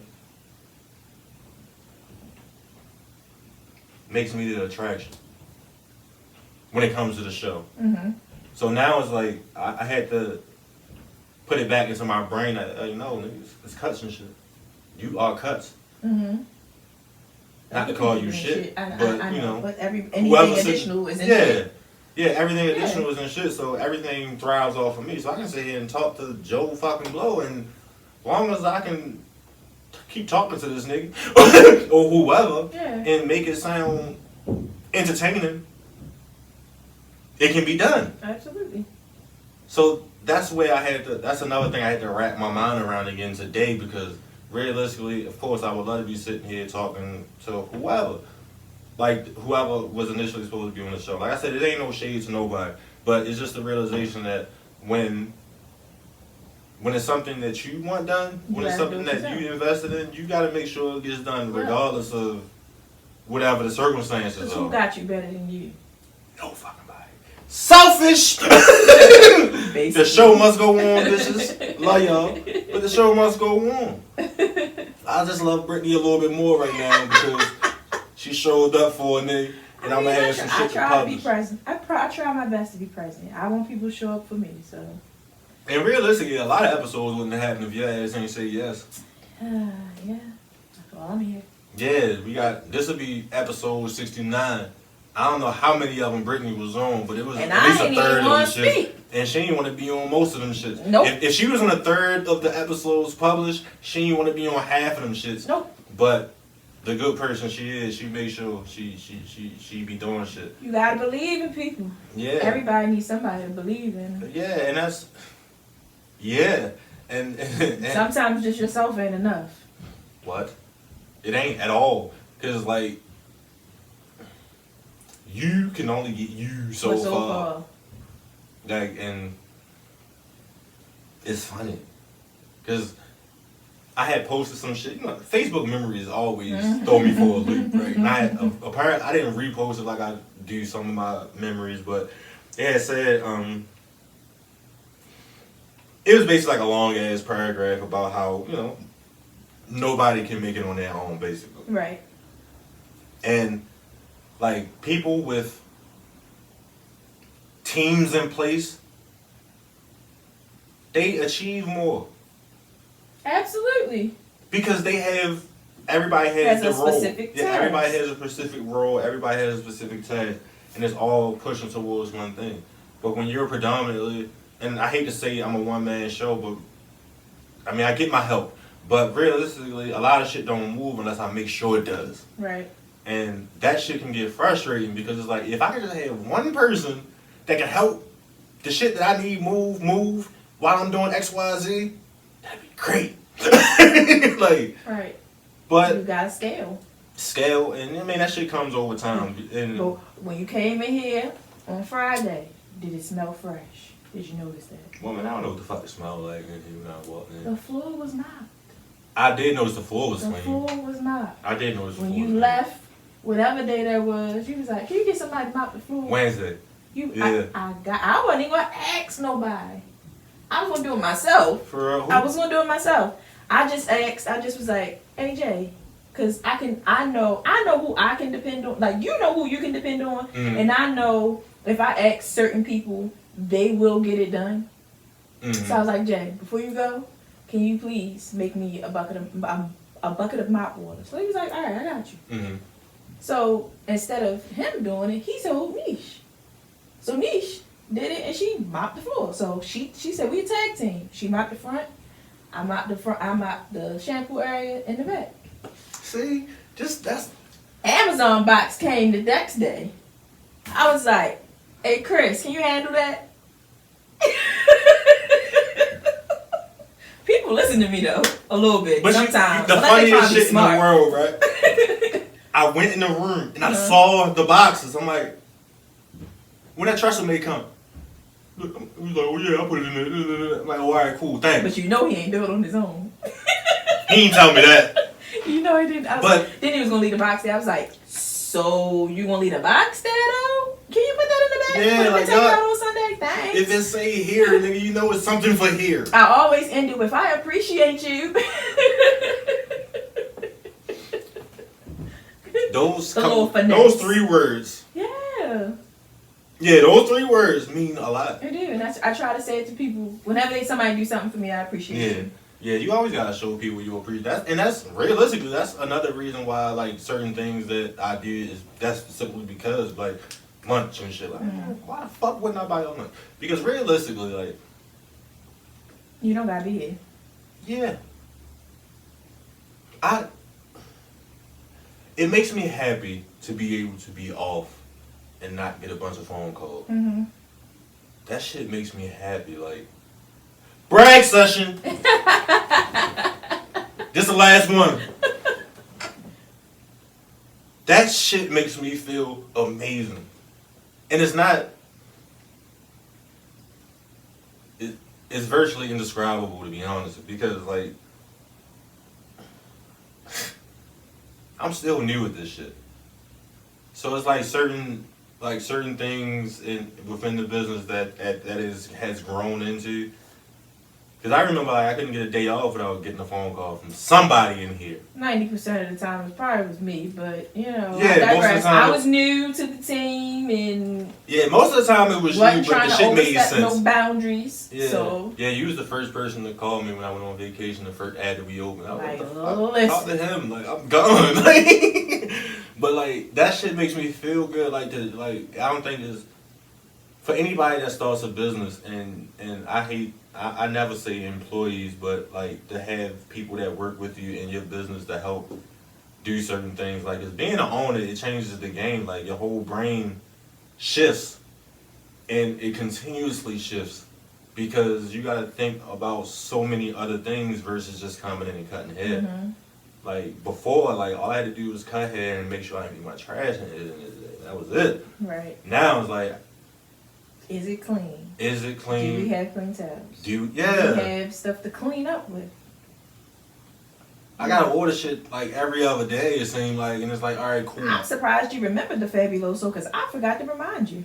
makes me the attraction when it comes to the show. Mm-hmm. So now it's like, I had to put it back into my brain that, niggas, it's cuts and shit. You are cuts. Mm-hmm. And not to call you shit, I but you know, but anything additional is in shit. Yeah, everything additional is in shit, so everything thrives off of me. So I can sit here and talk to Joe fucking Blow, and as long as I can keep talking to this nigga or whoever and make it sound entertaining, it can be done. Absolutely. So that's where that's another thing I had to wrap my mind around again today, because realistically, of course, I would love to be sitting here talking to whoever. Like, whoever was initially supposed to be on the show. Like I said, it ain't no shade to nobody, but it's just the realization that when it's something that you want done, when it's something that you invested in, you got to make sure it gets done regardless of whatever the circumstances are. Who got you better than you? No fucking body. Selfish! The show must go on, bitches. Love y'all. But the show must go on. I just love Brittany a little bit more right now because she showed up for a nigga, and I'm going to have some shit to publish. I try to be present. I try my best to be present. I want people to show up for me, so. And realistically, a lot of episodes wouldn't have happened if your ass ain't say yes. Yeah. That's why I'm here. Yeah, this will be episode 69. I don't know how many of them Brittany was on, but it was at least a third of them shit. And she didn't want to be on most of them shits. Nope. If she was on a third of the episodes published, she didn't want to be on half of them shits. Nope. But the good person she is, she makes sure she be doing shit. You gotta believe in people. Yeah. Everybody needs somebody to believe in. Yeah, and that's and sometimes just yourself ain't enough. What? It ain't at all. Cause like you can only get you so far. Like, and it's funny because I had posted some shit. You know, Facebook memories always throw me for a loop, right? And I didn't repost it like I do some of my memories, but it had said it was basically like a long ass paragraph about how, you know, nobody can make it on their own, basically. Right. And like people with teams in place, they achieve more. Absolutely. Because everybody has the role. Specific task. Everybody has a specific role, everybody has a specific task, and it's all pushing towards one thing. But when you're predominantly, and I hate to say I'm a one-man show, but I mean, I get my help. But realistically, a lot of shit don't move unless I make sure it does. Right. And that shit can get frustrating because it's like, if I could just have one person that can help the shit that I need move while I'm doing X, Y, Z, that'd be great. Like, right. But you gotta scale, and I mean that shit comes over time. And but when you came in here on Friday, did it smell fresh? Did you notice that? Woman, I don't know what the fuck it smelled like when I walked in. The floor was mopped. I did notice the floor was clean. The floor was mopped. I did notice the floor. When you left, whatever day that was, you was like, "Can you get somebody to mop the floor?" Wednesday. I wasn't even gonna ask nobody. I was gonna do it myself. For real? I was gonna do it myself. I just asked. I just was like, "Hey Jay," because I know who I can depend on. Like, you know who you can depend on, and I know if I ask certain people, they will get it done. So I was like, Jay, before you go, can you please make me a bucket of mop water? So he was like, all right, I got you. So instead of him doing it, he told Niche. So Niche did it, and she mopped the floor. So she said, we a tag team. She mopped the front. I mopped the shampoo area in the back. See, that's Amazon box came the next day. I was like, hey Chris, can you handle that? People listen to me though a little bit, but sometimes. The funniest shit in the world, right? I went in the room and I saw the boxes. I'm like, when that Trestle may come, he was like, oh yeah, I put it in there. I'm like, all right, cool, thanks. But you know he ain't do it on his own. He ain't tell me that. You know he didn't. Then he was gonna leave the box there. I was like, so you gonna leave the box there though? Can you put that in the bag? Yeah, like take it out on Sunday? Thanks. If it say here, nigga, you know it's something for here. I always end it with, I appreciate you. Those 3 words. Yeah. Yeah, those 3 words mean a lot. They do, and I try to say it to people whenever somebody do something for me. I appreciate it. Yeah, you always gotta show people you appreciate that, and that's realistically that's another reason why like certain things that I did is that's simply because like lunch and shit. Like, why the fuck wouldn't I buy your lunch? Because realistically, like, You don't gotta be here. yeah, it makes me happy to be able to be off and not get a bunch of phone calls. Mm-hmm. That shit makes me happy. Like, brag session. This the last one. That shit makes me feel amazing. And it's not, it's virtually indescribable, to be honest, because like, I'm still new at this shit. So it's like certain things within the business that has grown into. Because I remember like, I couldn't get a day off without getting a phone call from somebody in here. 90% of the time it probably was me, but you know, Yeah, I digress. most of the time I was new to the team and yeah, most of the time it was you, wasn't but trying the to shit made overstep sense. no boundaries. Yeah, So yeah, you was the first person to call me when I went on vacation. The first ad to be open. I was like, Like, what the fuck? Talk to him. Like, I'm gone. Like, but like that shit makes me feel good. Like, I don't think it's for anybody that starts a business, and I never say employees, but like to have people that work with you in your business to help do certain things. Like, as being an owner, it changes the game. Like, your whole brain shifts, and it continuously shifts because you got to think about so many other things versus just coming in and cutting hair. mm-hmm. Like, before, like, all I had to do was cut hair and make sure I didn't get my trash in it, and that was it. Right. Now it's like, Is it clean? is it clean? Do we have clean towels? Do Do we have stuff to clean up with? I gotta order shit like every other day, it seems like, and it's like, all right, cool. I'm surprised you remembered the Fabuloso because I forgot to remind you.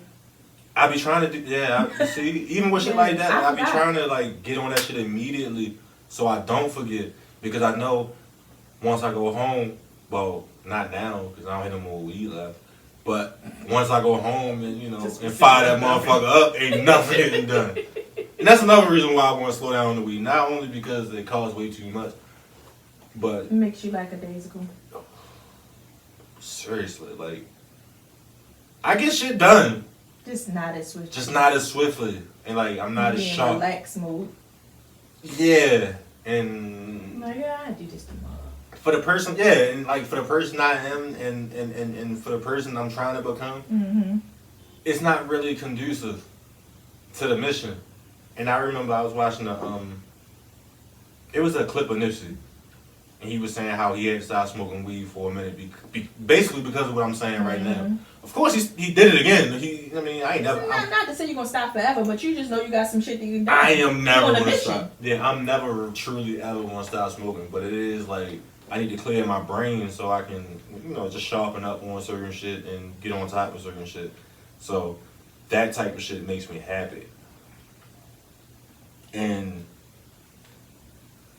I be trying to do, see, even with shit like that, I I be trying to like get on that shit immediately so I don't forget, because I know once I go home, well, not now because I don't have no more weed left, but once I go home and and fire that motherfucker up, ain't nothing getting done. And that's another reason why I want to slow down on the weed, not only because it costs way too much, but It makes you lackadaisical. seriously, like, I get shit done. Just not as swiftly. Just not as swiftly. And like, I'm not as Be in sharp. relaxed mode. Yeah. And Like, yeah, I do this tomorrow. for the person, yeah, and like for the person I am and for the person I'm trying to become, Mm-hmm. it's not really conducive to the mission. And I remember I was watching it was a clip of Nipsey. And he was saying how he had to stop smoking weed for a minute, basically because of what I'm saying right now. Of course, he did it again. I ain't never. Not to say you're gonna stop forever, but you just know you got some shit that you do. I am never on a gonna mission. stop. Yeah, I'm never truly ever gonna stop smoking. But it is like I need to clear my brain so I can, just sharpen up on certain shit and get on top of certain shit. So that type of shit makes me happy, and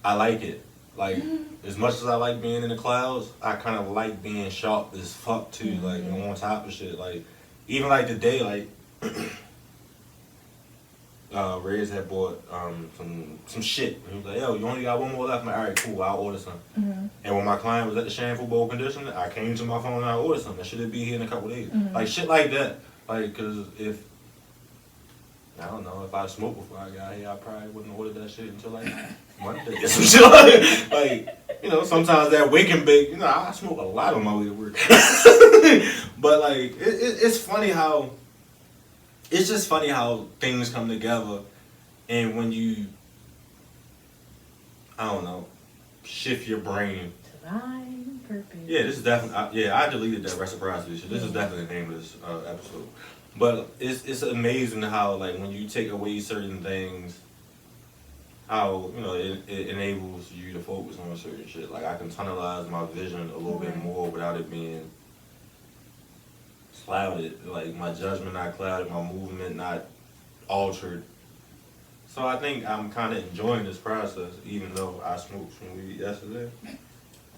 I like it. Like, as much as I like being in the clouds, I kind of like being sharp as fuck too, like, and on top of shit. Like, even like today, like, Reyes had bought some shit. And he was like, yo, you only got one more left? I'm like, all right, cool, I'll order some. And when my client was at the shampoo bowl conditioner, I came to my phone and I ordered some. That shit would be here in a couple days. Like, shit like that. Like, because I don't know, if I smoked before I got here, I probably wouldn't order that shit until like Monday or some shit. Like, sometimes that wake and bake, I smoke a lot on my way to work. But like, it's funny how, it's just funny how things come together, and when you, I don't know, shift your brain. Divine purpose. Yeah, this is definitely, I deleted that reciprocity shit. This is definitely the name of this episode. But it's amazing how, like, when you take away certain things, how, it enables you to focus on certain shit. Like, I can tunnelize my vision a little bit more without it being clouded. Like, my judgment not clouded, my movement not altered. So I think I'm kind of enjoying this process, even though I smoked some weed yesterday.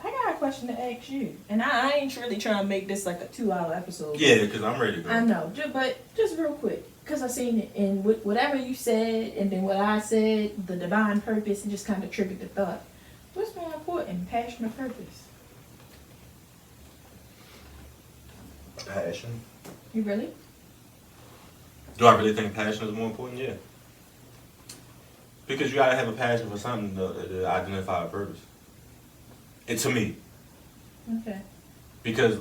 I got a question to ask you, and I ain't really trying to make this like a 2-hour episode. Yeah, because I'm ready to go. I know, but just real quick, Because I seen it in whatever you said, and then what I said, the divine purpose, and just kind of triggered the thought. What's more important, passion or purpose? Passion. You really? Do I really think passion is more important? Yeah. Because you gotta have a passion for something to identify a purpose. And to me. Okay. Because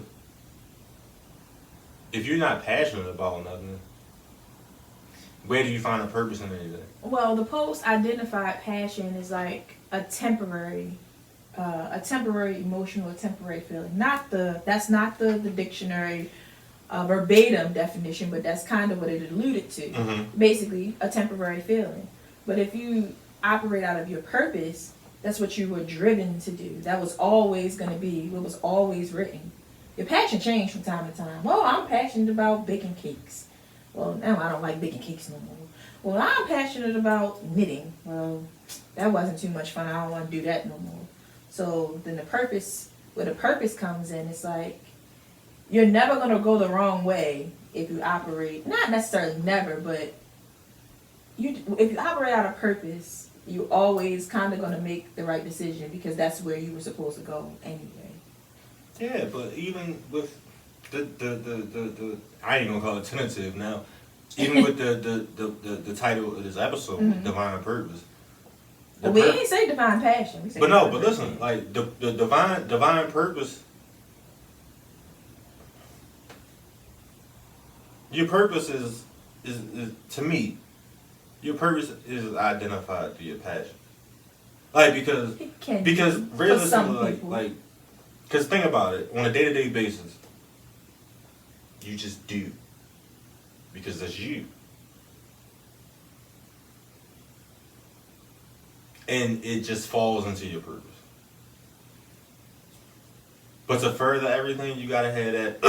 if you're not passionate about nothing, where do you find a purpose in anything? Well, the post identified passion is like a temporary emotional, a temporary feeling. That's not the dictionary verbatim definition, but that's kind of what it alluded to. Mm-hmm. Basically, a temporary feeling. But if you operate out of your purpose, that's what you were driven to do. That was always going to be what was always written. Your passion changed from time to time. Well, I'm passionate about baking cakes. Well, now I don't like baking cakes no more. Well, I'm passionate about knitting. Well, that wasn't too much fun. I don't want to do that no more. So then where the purpose comes in, it's like you're never going to go the wrong way if you operate, not necessarily never, but if you operate out of purpose, you always kind of going to make the right decision because that's where you were supposed to go anyway. Yeah, but even with the I ain't gonna call it tentative now. Even with the title of this episode, Mm-hmm. Divine Purpose. Well, we ain't say divine passion. We say But no, divine but listen, purpose. like the divine purpose. Your purpose is to me. Your purpose is identified through your passion. Like because realistically, some people. like because think about it on a day-to-day basis. You just do because that's you. And it just falls into your purpose. But to further everything, you gotta have that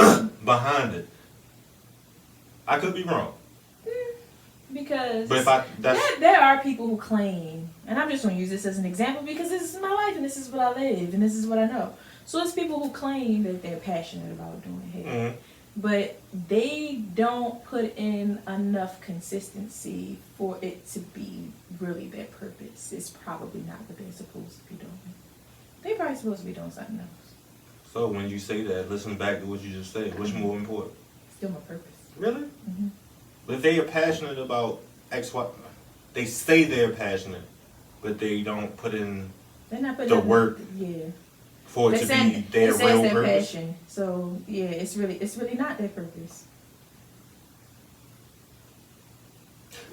behind it. I could be wrong. Because But there are people who claim, and I'm just going to use this as an example because this is my life and this is what I live and this is what I know. So it's people who claim that they're passionate about doing hair. Mm-hmm. But they don't put in enough consistency for it to be really their purpose. It's probably not what they're supposed to be doing. They're probably supposed to be doing something else. So when you say that, listen back to what you just said. What's more important? Still my purpose. Really? Mm-hmm. But if they are passionate about X, Y, they say they're passionate, but they don't put in They're not putting the in work for it to be their real their purpose. passion. So yeah, it's really not their purpose.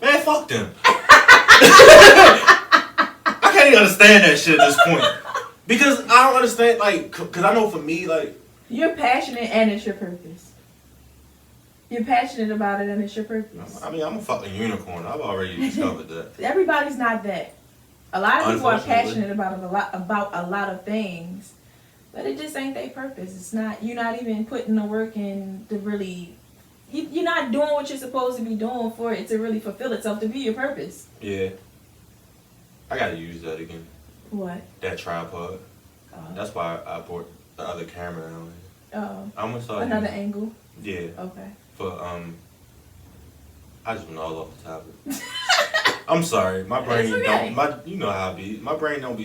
Man, fuck them. I can't even understand that shit at this point. Because I don't understand, like, because I know for me, like... You're passionate and it's your purpose. You're passionate about it and it's your purpose. I mean, I'm a fucking unicorn. I've already discovered that. Everybody's not that. A lot of people are Unfortunately. passionate about a lot of things, but it just ain't their purpose. It's not. You're not even putting the work in to really... You're not doing what you're supposed to be doing for it to really fulfill itself, to be your purpose. Yeah. I gotta use that again. What? That tripod. That's why I brought the other camera on. I'm gonna start Another using, angle? Yeah. Okay. For I just went all off the topic. I'm sorry, my brain It's okay. don't. You know how it be. My brain don't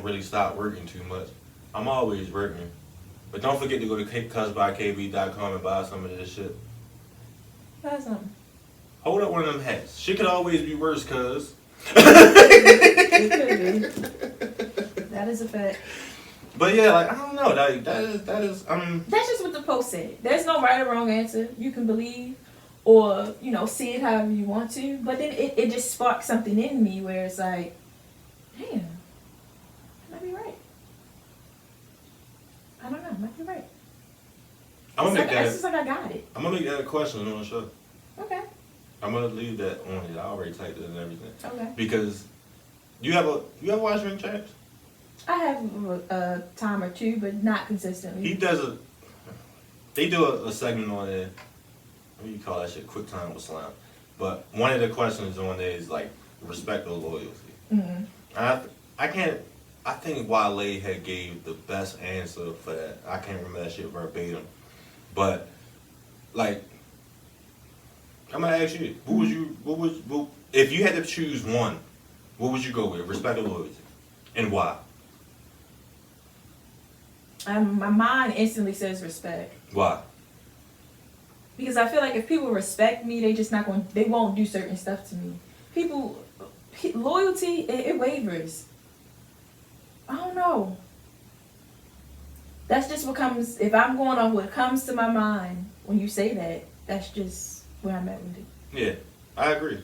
really stop working too much. I'm always working, but don't forget to go to cusbykb.com and buy some of this shit. Buy something. Hold up one of them hats. Shit could always be worse, cuz. It could be. That is a fact. But yeah, like I don't know. That is. That's just what the post said. There's no right or wrong answer. You can believe or, see it however you want to. But then it just sparked something in me where it's like, damn, I might be right. I don't know, I might be right. It's just like I got it. I'm gonna make that a question on the show. Okay. I'm gonna leave that on it. I already typed it and everything. Okay. Because you have watch ring champs? I have a time or two, but not consistently. They do a segment on there. What do you call that shit? Quick time with slime. But one of the questions on there is like respect or loyalty. Mm-hmm. And I think Wale had gave the best answer for that. I can't remember that shit verbatim. But like I'm gonna ask you, if you had to choose one, what would you go with? Respect or loyalty, and why? My mind instantly says respect. Why? Because I feel like if people respect me, they won't do certain stuff to me. Loyalty, it wavers. I don't know. That's just what comes, if I'm going on what comes to my mind when you say that, that's just where I'm at with it. Yeah, I agree.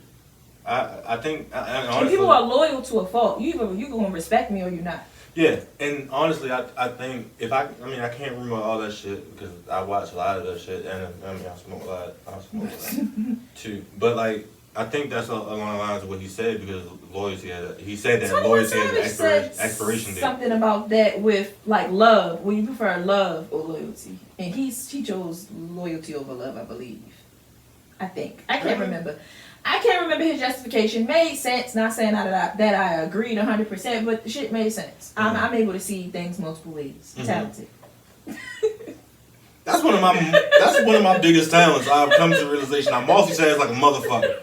I think, honestly, and people are loyal to a fault. You going to respect me or you not. Yeah, and honestly, I think I can't remember all that shit because I watch a lot of that shit, and I smoke a lot too. But like, I think that's along the lines of what he said because loyalty. He said that loyalty has an expiration date. Something about that with like love. Will you prefer love or loyalty? And he chose loyalty over love, I believe. I think I can't remember. I can't remember his justification. Made sense. Not saying that I agreed 100%, but the shit made sense. Mm-hmm. I'm able to see things multiple ways. Mm-hmm. Talented. That's one of my biggest talents. I've come to the realization I'm multitask like a motherfucker.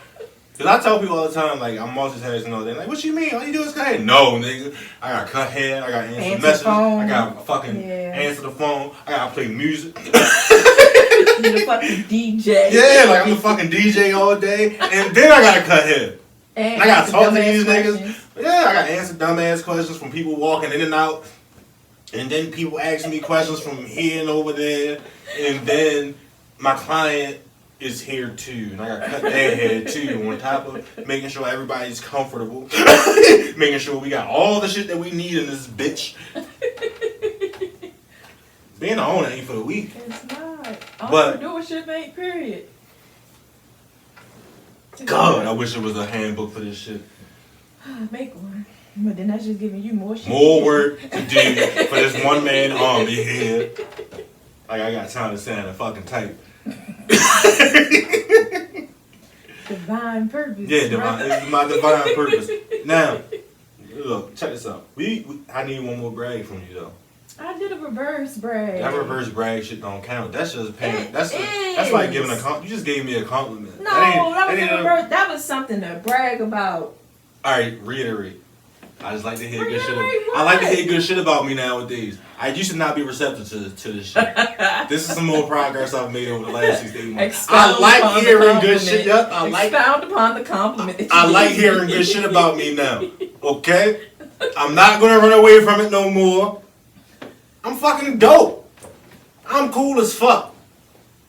Cause I tell people all the time like I'm multitasking all day. Like, what you mean? All you do is cut hair? No, nigga. I gotta cut hair. I gotta answer messages. I gotta fucking answer the phone. I gotta play music. You're the fucking DJ. Yeah, like I'm the fucking DJ all day, and then I gotta cut hair. And I gotta talk to these niggas. Yeah, I gotta answer dumbass questions from people walking in and out, and then people asking me questions from here and over there, and then my client is here too, and I gotta cut their hair too. On top of making sure everybody's comfortable, making sure we got all the shit that we need in this bitch. Being an owner ain't for the weak. It's not. Entrepreneurship ain't, period. God, I wish it was a handbook for this shit. Make one. But then that's just giving you more shit. More work to do for this one man army here. Like I got time to stand and fucking type. Divine purpose. Yeah, divine. This is my divine purpose. Now, look, check this out. I need one more brag from you though. I did a reverse brag. That reverse brag shit don't count. That's just pain. That's like giving a compliment. You just gave me a compliment. No, that was something to brag about. All right, reiterate. I just like to hear good shit. I like to hear good shit about me nowadays. You should not be receptive to this shit. This is some more progress I've made over the last 6 to 8 months. I like hearing good shit. Yep, expound upon the compliment. I like hearing good shit about me now. Okay, I'm not gonna run away from it no more. I'm fucking dope. I'm cool as fuck.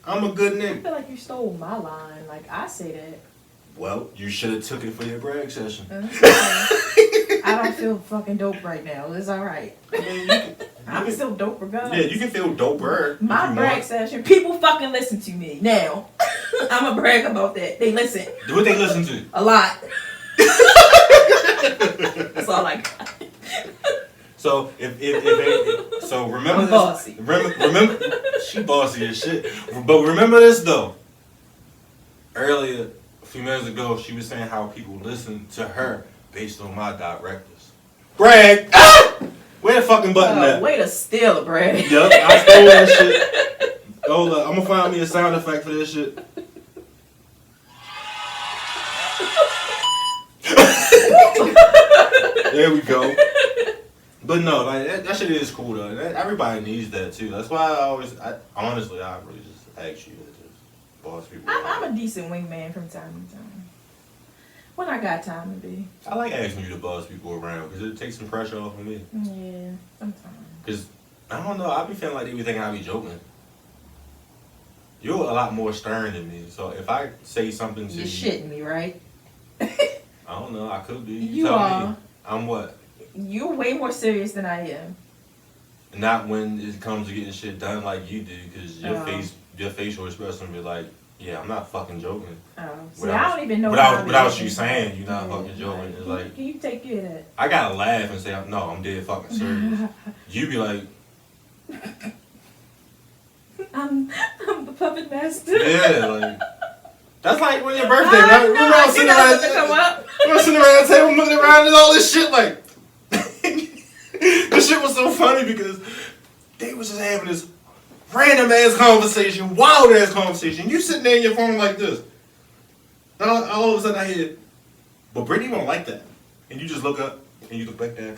I'm a good nigga. I feel like you stole my line. Like I say that. Well, you should have took it for your brag session. I don't feel fucking dope right now. It's alright. I'm still dope regardless. Yeah, you can feel doper. My brag session. People fucking listen to me now. I'm a brag about that. They listen. What they listen to? A lot. That's all I got. So so remember I'm this. Bossy. Remember she bossy as shit. But remember this though. Earlier, a few minutes ago, she was saying how people listen to her based on my directives. Brag! Ah! Where the fucking button at? Way to steal a brag. Yup, I stole that shit. Hold up, I'm gonna find me a sound effect for this shit. There we go. But no, like that shit is cool though. Everybody needs that too. That's why I really just ask you to just boss people. I'm a decent wingman from time to time. When I got time to be. I like asking you to boss people around because it takes some pressure off of me. Yeah, sometimes. Because, I don't know, I be feeling like they be thinking I be joking. You're a lot more stern than me, so if I say something to you... You're shitting me, right? I don't know, I could be. You tell are. Me. I'm what? You're way more serious than I am. Not when it comes to getting shit done like you do, because your facial expression be like, yeah, I'm not fucking joking. Oh, see, I don't even know. Without you saying you're not fucking joking, it's like. Can you take care of that? I gotta laugh and say, no, I'm dead fucking serious. You be like. I'm the puppet master. Yeah, like. That's like when your birthday, right? Remember I was sitting around the table looking around and all this shit, like. This shit was so funny because they was just having this random ass conversation, wild ass conversation. You sitting there in your phone like this. All of a sudden I hear, but Brittany won't like that. And you just look up and you look back there.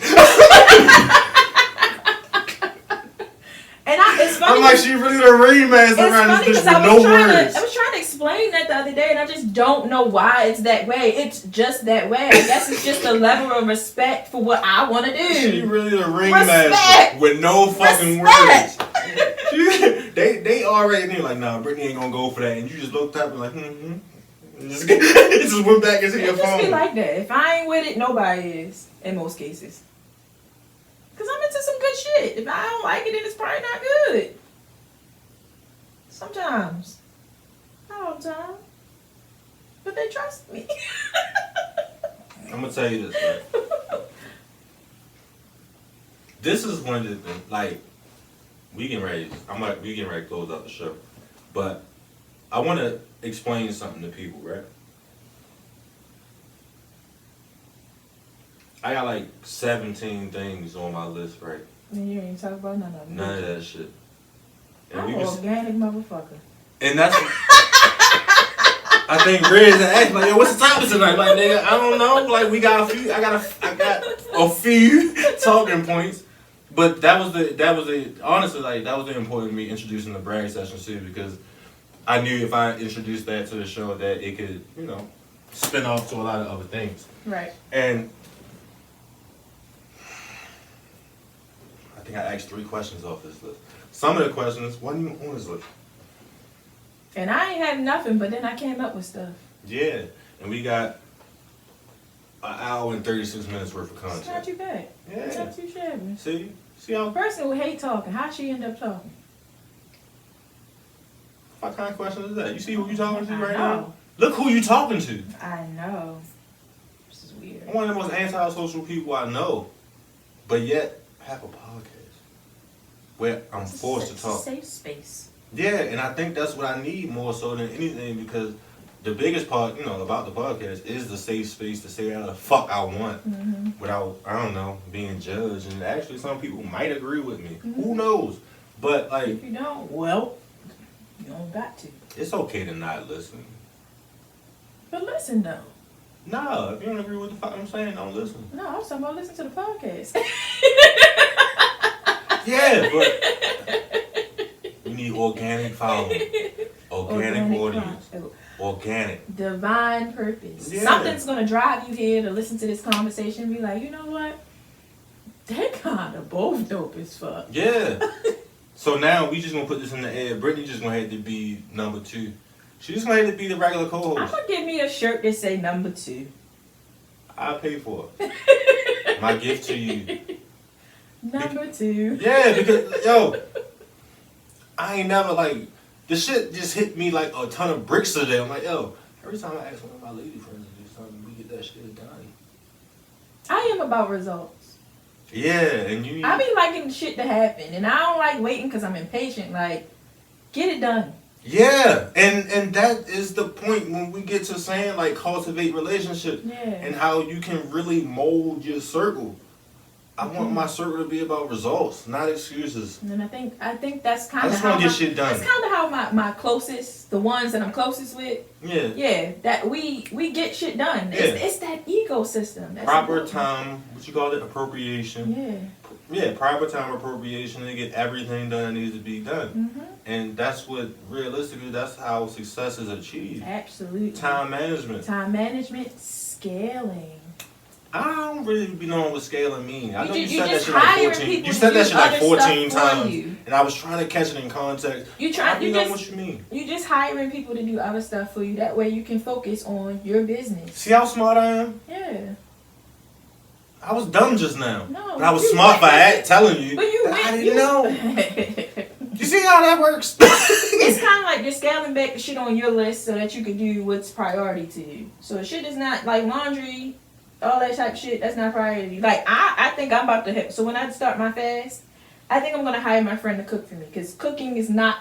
And it's funny. I'm like, she really the ringmaster around this bitch with no words. I was trying to explain that the other day, and I just don't know why it's that way. It's just that way. I guess it's just a level of respect for what I want to do. She really the ringmaster with no fucking words. They already knew, like, nah, Brittany ain't gonna go for that. And you just looked up and like, and just went back into your phone. It just be like that. If I ain't with it, nobody is, in most cases. Because I'm into some good shit. If I don't like it, then it's probably not good. Sometimes. Not all the time. But they trust me. I'm gonna tell you this, right? This is one of the things, like, we getting ready to close out the show. But I want to explain something to people, right? I got like 17 things on my list, right? And you ain't talk about none of them. None of that shit. And I'm an organic motherfucker. And that's I think Riz asked like, yo, what's the topic tonight? Like, nigga, I don't know. Like, we got a few. I got a few talking points. But that was the honestly, like, that was the important me introducing the brag session too, because I knew if I introduced that to the show that it could, you know, spin off to a lot of other things. Right. And I think I asked 3 questions off this list. Some of the questions wasn't even on this list. And I ain't had nothing, but then I came up with stuff. Yeah. And we got an hour and 36 minutes worth of content. It's not too bad. Yeah. It's not too shabby. See how... A person who hate talking, how'd she end up talking? What kind of question is that? You see who you talking to right know. now? Look who you talking to. I know. This is weird. I'm one of the most antisocial people I know. But yet, have a podcast where I'm forced to talk. It's a safe space. Yeah, and I think that's what I need more so than anything, because the biggest part, you know, about the podcast is the safe space to say whatever the fuck I want without, I don't know, being judged. And actually, some people might agree with me. Who knows? But, like... If you don't, well, you don't got to. It's okay to not listen. But listen, though. No, if you don't agree with the fuck I'm saying, don't listen. No, I was talking about listening to the podcast. Yeah, but you need organic following, organic audience, organic. Divine purpose. Yeah. Something's going to drive you here to listen to this conversation and be like, you know what? They kind of both dope as fuck. Yeah. So now we just going to put this in the air. Brittany just going to have to be number 2. She just going to have to be the regular co-host. I'm going to give me a shirt that say number 2. I'll pay for it. My gift to you. Number 2. Yeah, because, yo, I ain't never, like, the shit just hit me like a ton of bricks today. I'm like, yo, every time I ask one of my lady friends to do something, we get that shit done. I am about results. Yeah, and you... I be liking shit to happen, and I don't like waiting because I'm impatient. Like, get it done. Yeah, and that is the point when we get to saying, like, cultivate relationships. Yeah. And how you can really mold your circle. I want my circle to be about results, not excuses. And I think that's kind of I just want to get shit done. That's kind of how my closest, the ones that I'm closest with. Yeah, that we get shit done. Yeah. It's that ecosystem. That's proper important. time, what you call it, appropriation. Yeah, proper time appropriation to get everything done that needs to be done. And that's what, realistically, that's how success is achieved. Absolutely. Time management. Time management, scaling. I don't really be knowing what scaling means. I know you said that just shit like hiring 14. people You said that shit like 14 stuff for times, you. and I was trying to catch it in context. I don't know what you mean. You just hiring people to do other stuff for you. That way you can focus on your business. See how smart I am? Yeah. I was dumb just now. No, but I was smart by telling you. But you that went, I didn't know. You see how that works? It's kind of like you're scaling back the shit on your list so that you can do what's priority to you. So shit is not like laundry, all that type of shit. That's not priority. Like I think I'm about to hit. So when I start my fast, I think I'm gonna hire my friend to cook for me, because cooking is not.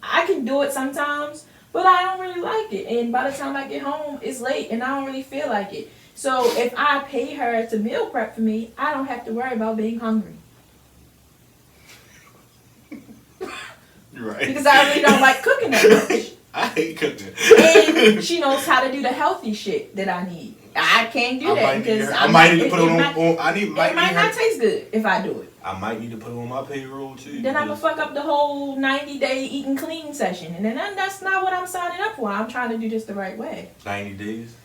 I can do it sometimes, but I don't really like it. And by the time I get home, it's late, and I don't really feel like it. So if I pay her to meal prep for me, I don't have to worry about being hungry. You're right. Because I really don't like cooking that much. I hate cooking. And she knows how to do the healthy shit that I need. I can't do that because I might need to put it on. It might not taste good if I do it. I might need to put it on my payroll too. Then I'm gonna fuck up the whole 90-day eating clean session, and then that's not what I'm signing up for. I'm trying to do this the right way. 90 days.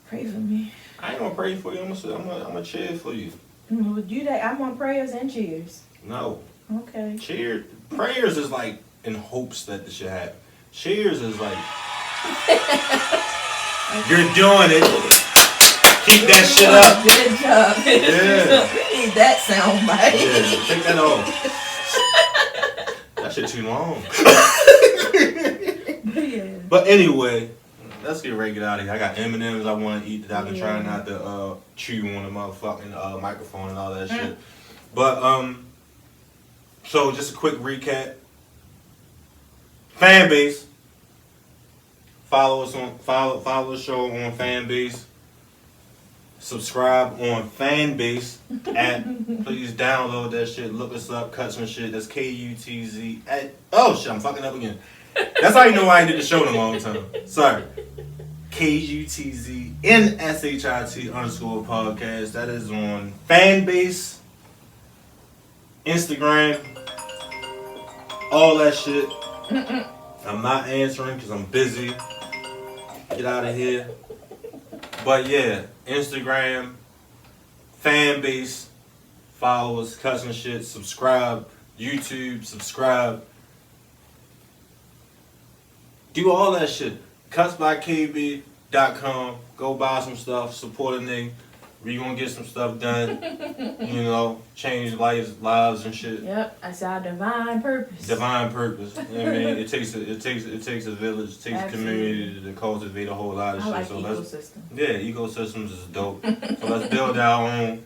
Pray for me. I ain't gonna pray for you. I'm gonna cheer for you. Do that. I want prayers and cheers. No. Okay. Cheers. Prayers is like in hopes that this should happen. Cheers is like you're doing it. Keep that shit up. Good job. Yeah. We need that sound bite. Yeah. Take that off. That shit too long. Yeah. But anyway, let's get ready to get out of here. I got M&M's I want to eat that I've been trying not to chew on the motherfucking microphone and all that shit. But so just a quick recap. FANBASE. Follow the show on FANBASE. Subscribe on FANBASE app. Please download that shit. Look us up. Cut some shit. That's KUTZ. Oh shit, I'm fucking up again. That's how you know I ain't did the show in a long time. Sorry. KUTZ NSHIT_podcast. That is on FANBASE, Instagram, all that shit. I'm not answering because I'm busy. Get out of here. But yeah, Instagram, FANBASE, follow us, cut some shit, subscribe, YouTube, subscribe. Do all that shit. Cutsbykb.com. Go buy some stuff. Support a nigga. We gonna get some stuff done. You know, change lives and shit. Yep, that's our divine purpose. Divine purpose. You know what I mean? It takes a village, it takes Absolutely. a community to cultivate a whole lot of shit. Like So ecosystem. ecosystems is dope. So let's build our own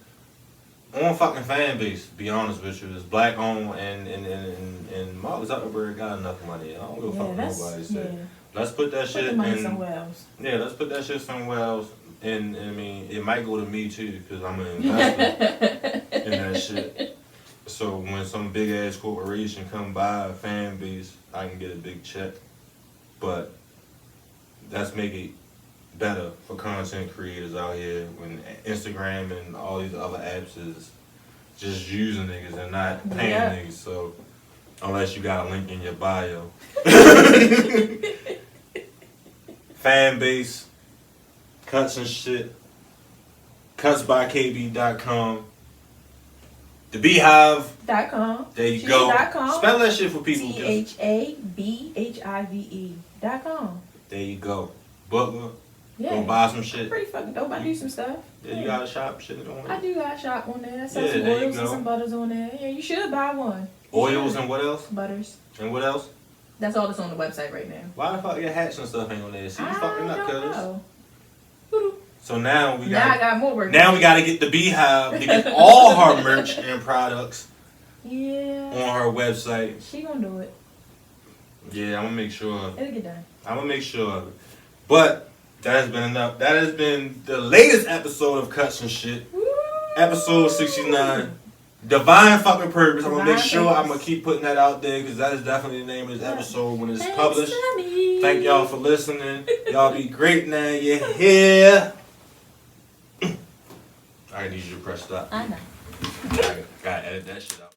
fucking FANBASE. Be honest with you, it's black owned and Mark Zuckerberg got enough money. I don't give a fuck what nobody said. Yeah. Let's put that Put shit the money in somewhere else. Yeah, let's put that shit somewhere else. And I mean, it might go to me too because I'm an investor in that shit. So when some big ass corporation come by FANBASE, I can get a big check. But let's make it better for content creators out here when Instagram and all these other apps is just using niggas and not paying niggas. So unless you got a link in your bio. FANBASE, cuts and shit, cutsbykb.com, thebeehive.com. There you go. Spell that shit for people. THABHIVE.com. There you go. Butler. Yeah. Go buy some shit. Pretty fucking dope. I do some stuff. Yeah, you got a shop shit on there? I do got a shop on there. I sell Yeah, some there you oils and go. some butters on there. Yeah, you should buy one. Oils and what else? Butters. And what else? That's all that's on the website right now. Why the fuck your hats and stuff ain't on there? See, you fucking up, cuz. Know. So now we Now I got got more work. now we got to get the Beehive to get all her merch and products Yeah. on her website. She gonna do it. Yeah, I'm gonna make sure. It'll get done. I'm gonna make sure of it. But that has been enough. That has been the latest episode of Cuts and Shit. Woo! Episode 69. Divine fucking purpose. I'm gonna make Divine sure purpose. I'm gonna keep putting that out there because that is definitely the name of this episode when it's Thanks, published. honey. Thank y'all for listening. Y'all be great now. You're here. I need you to press stop. I know. Gotta edit that shit out.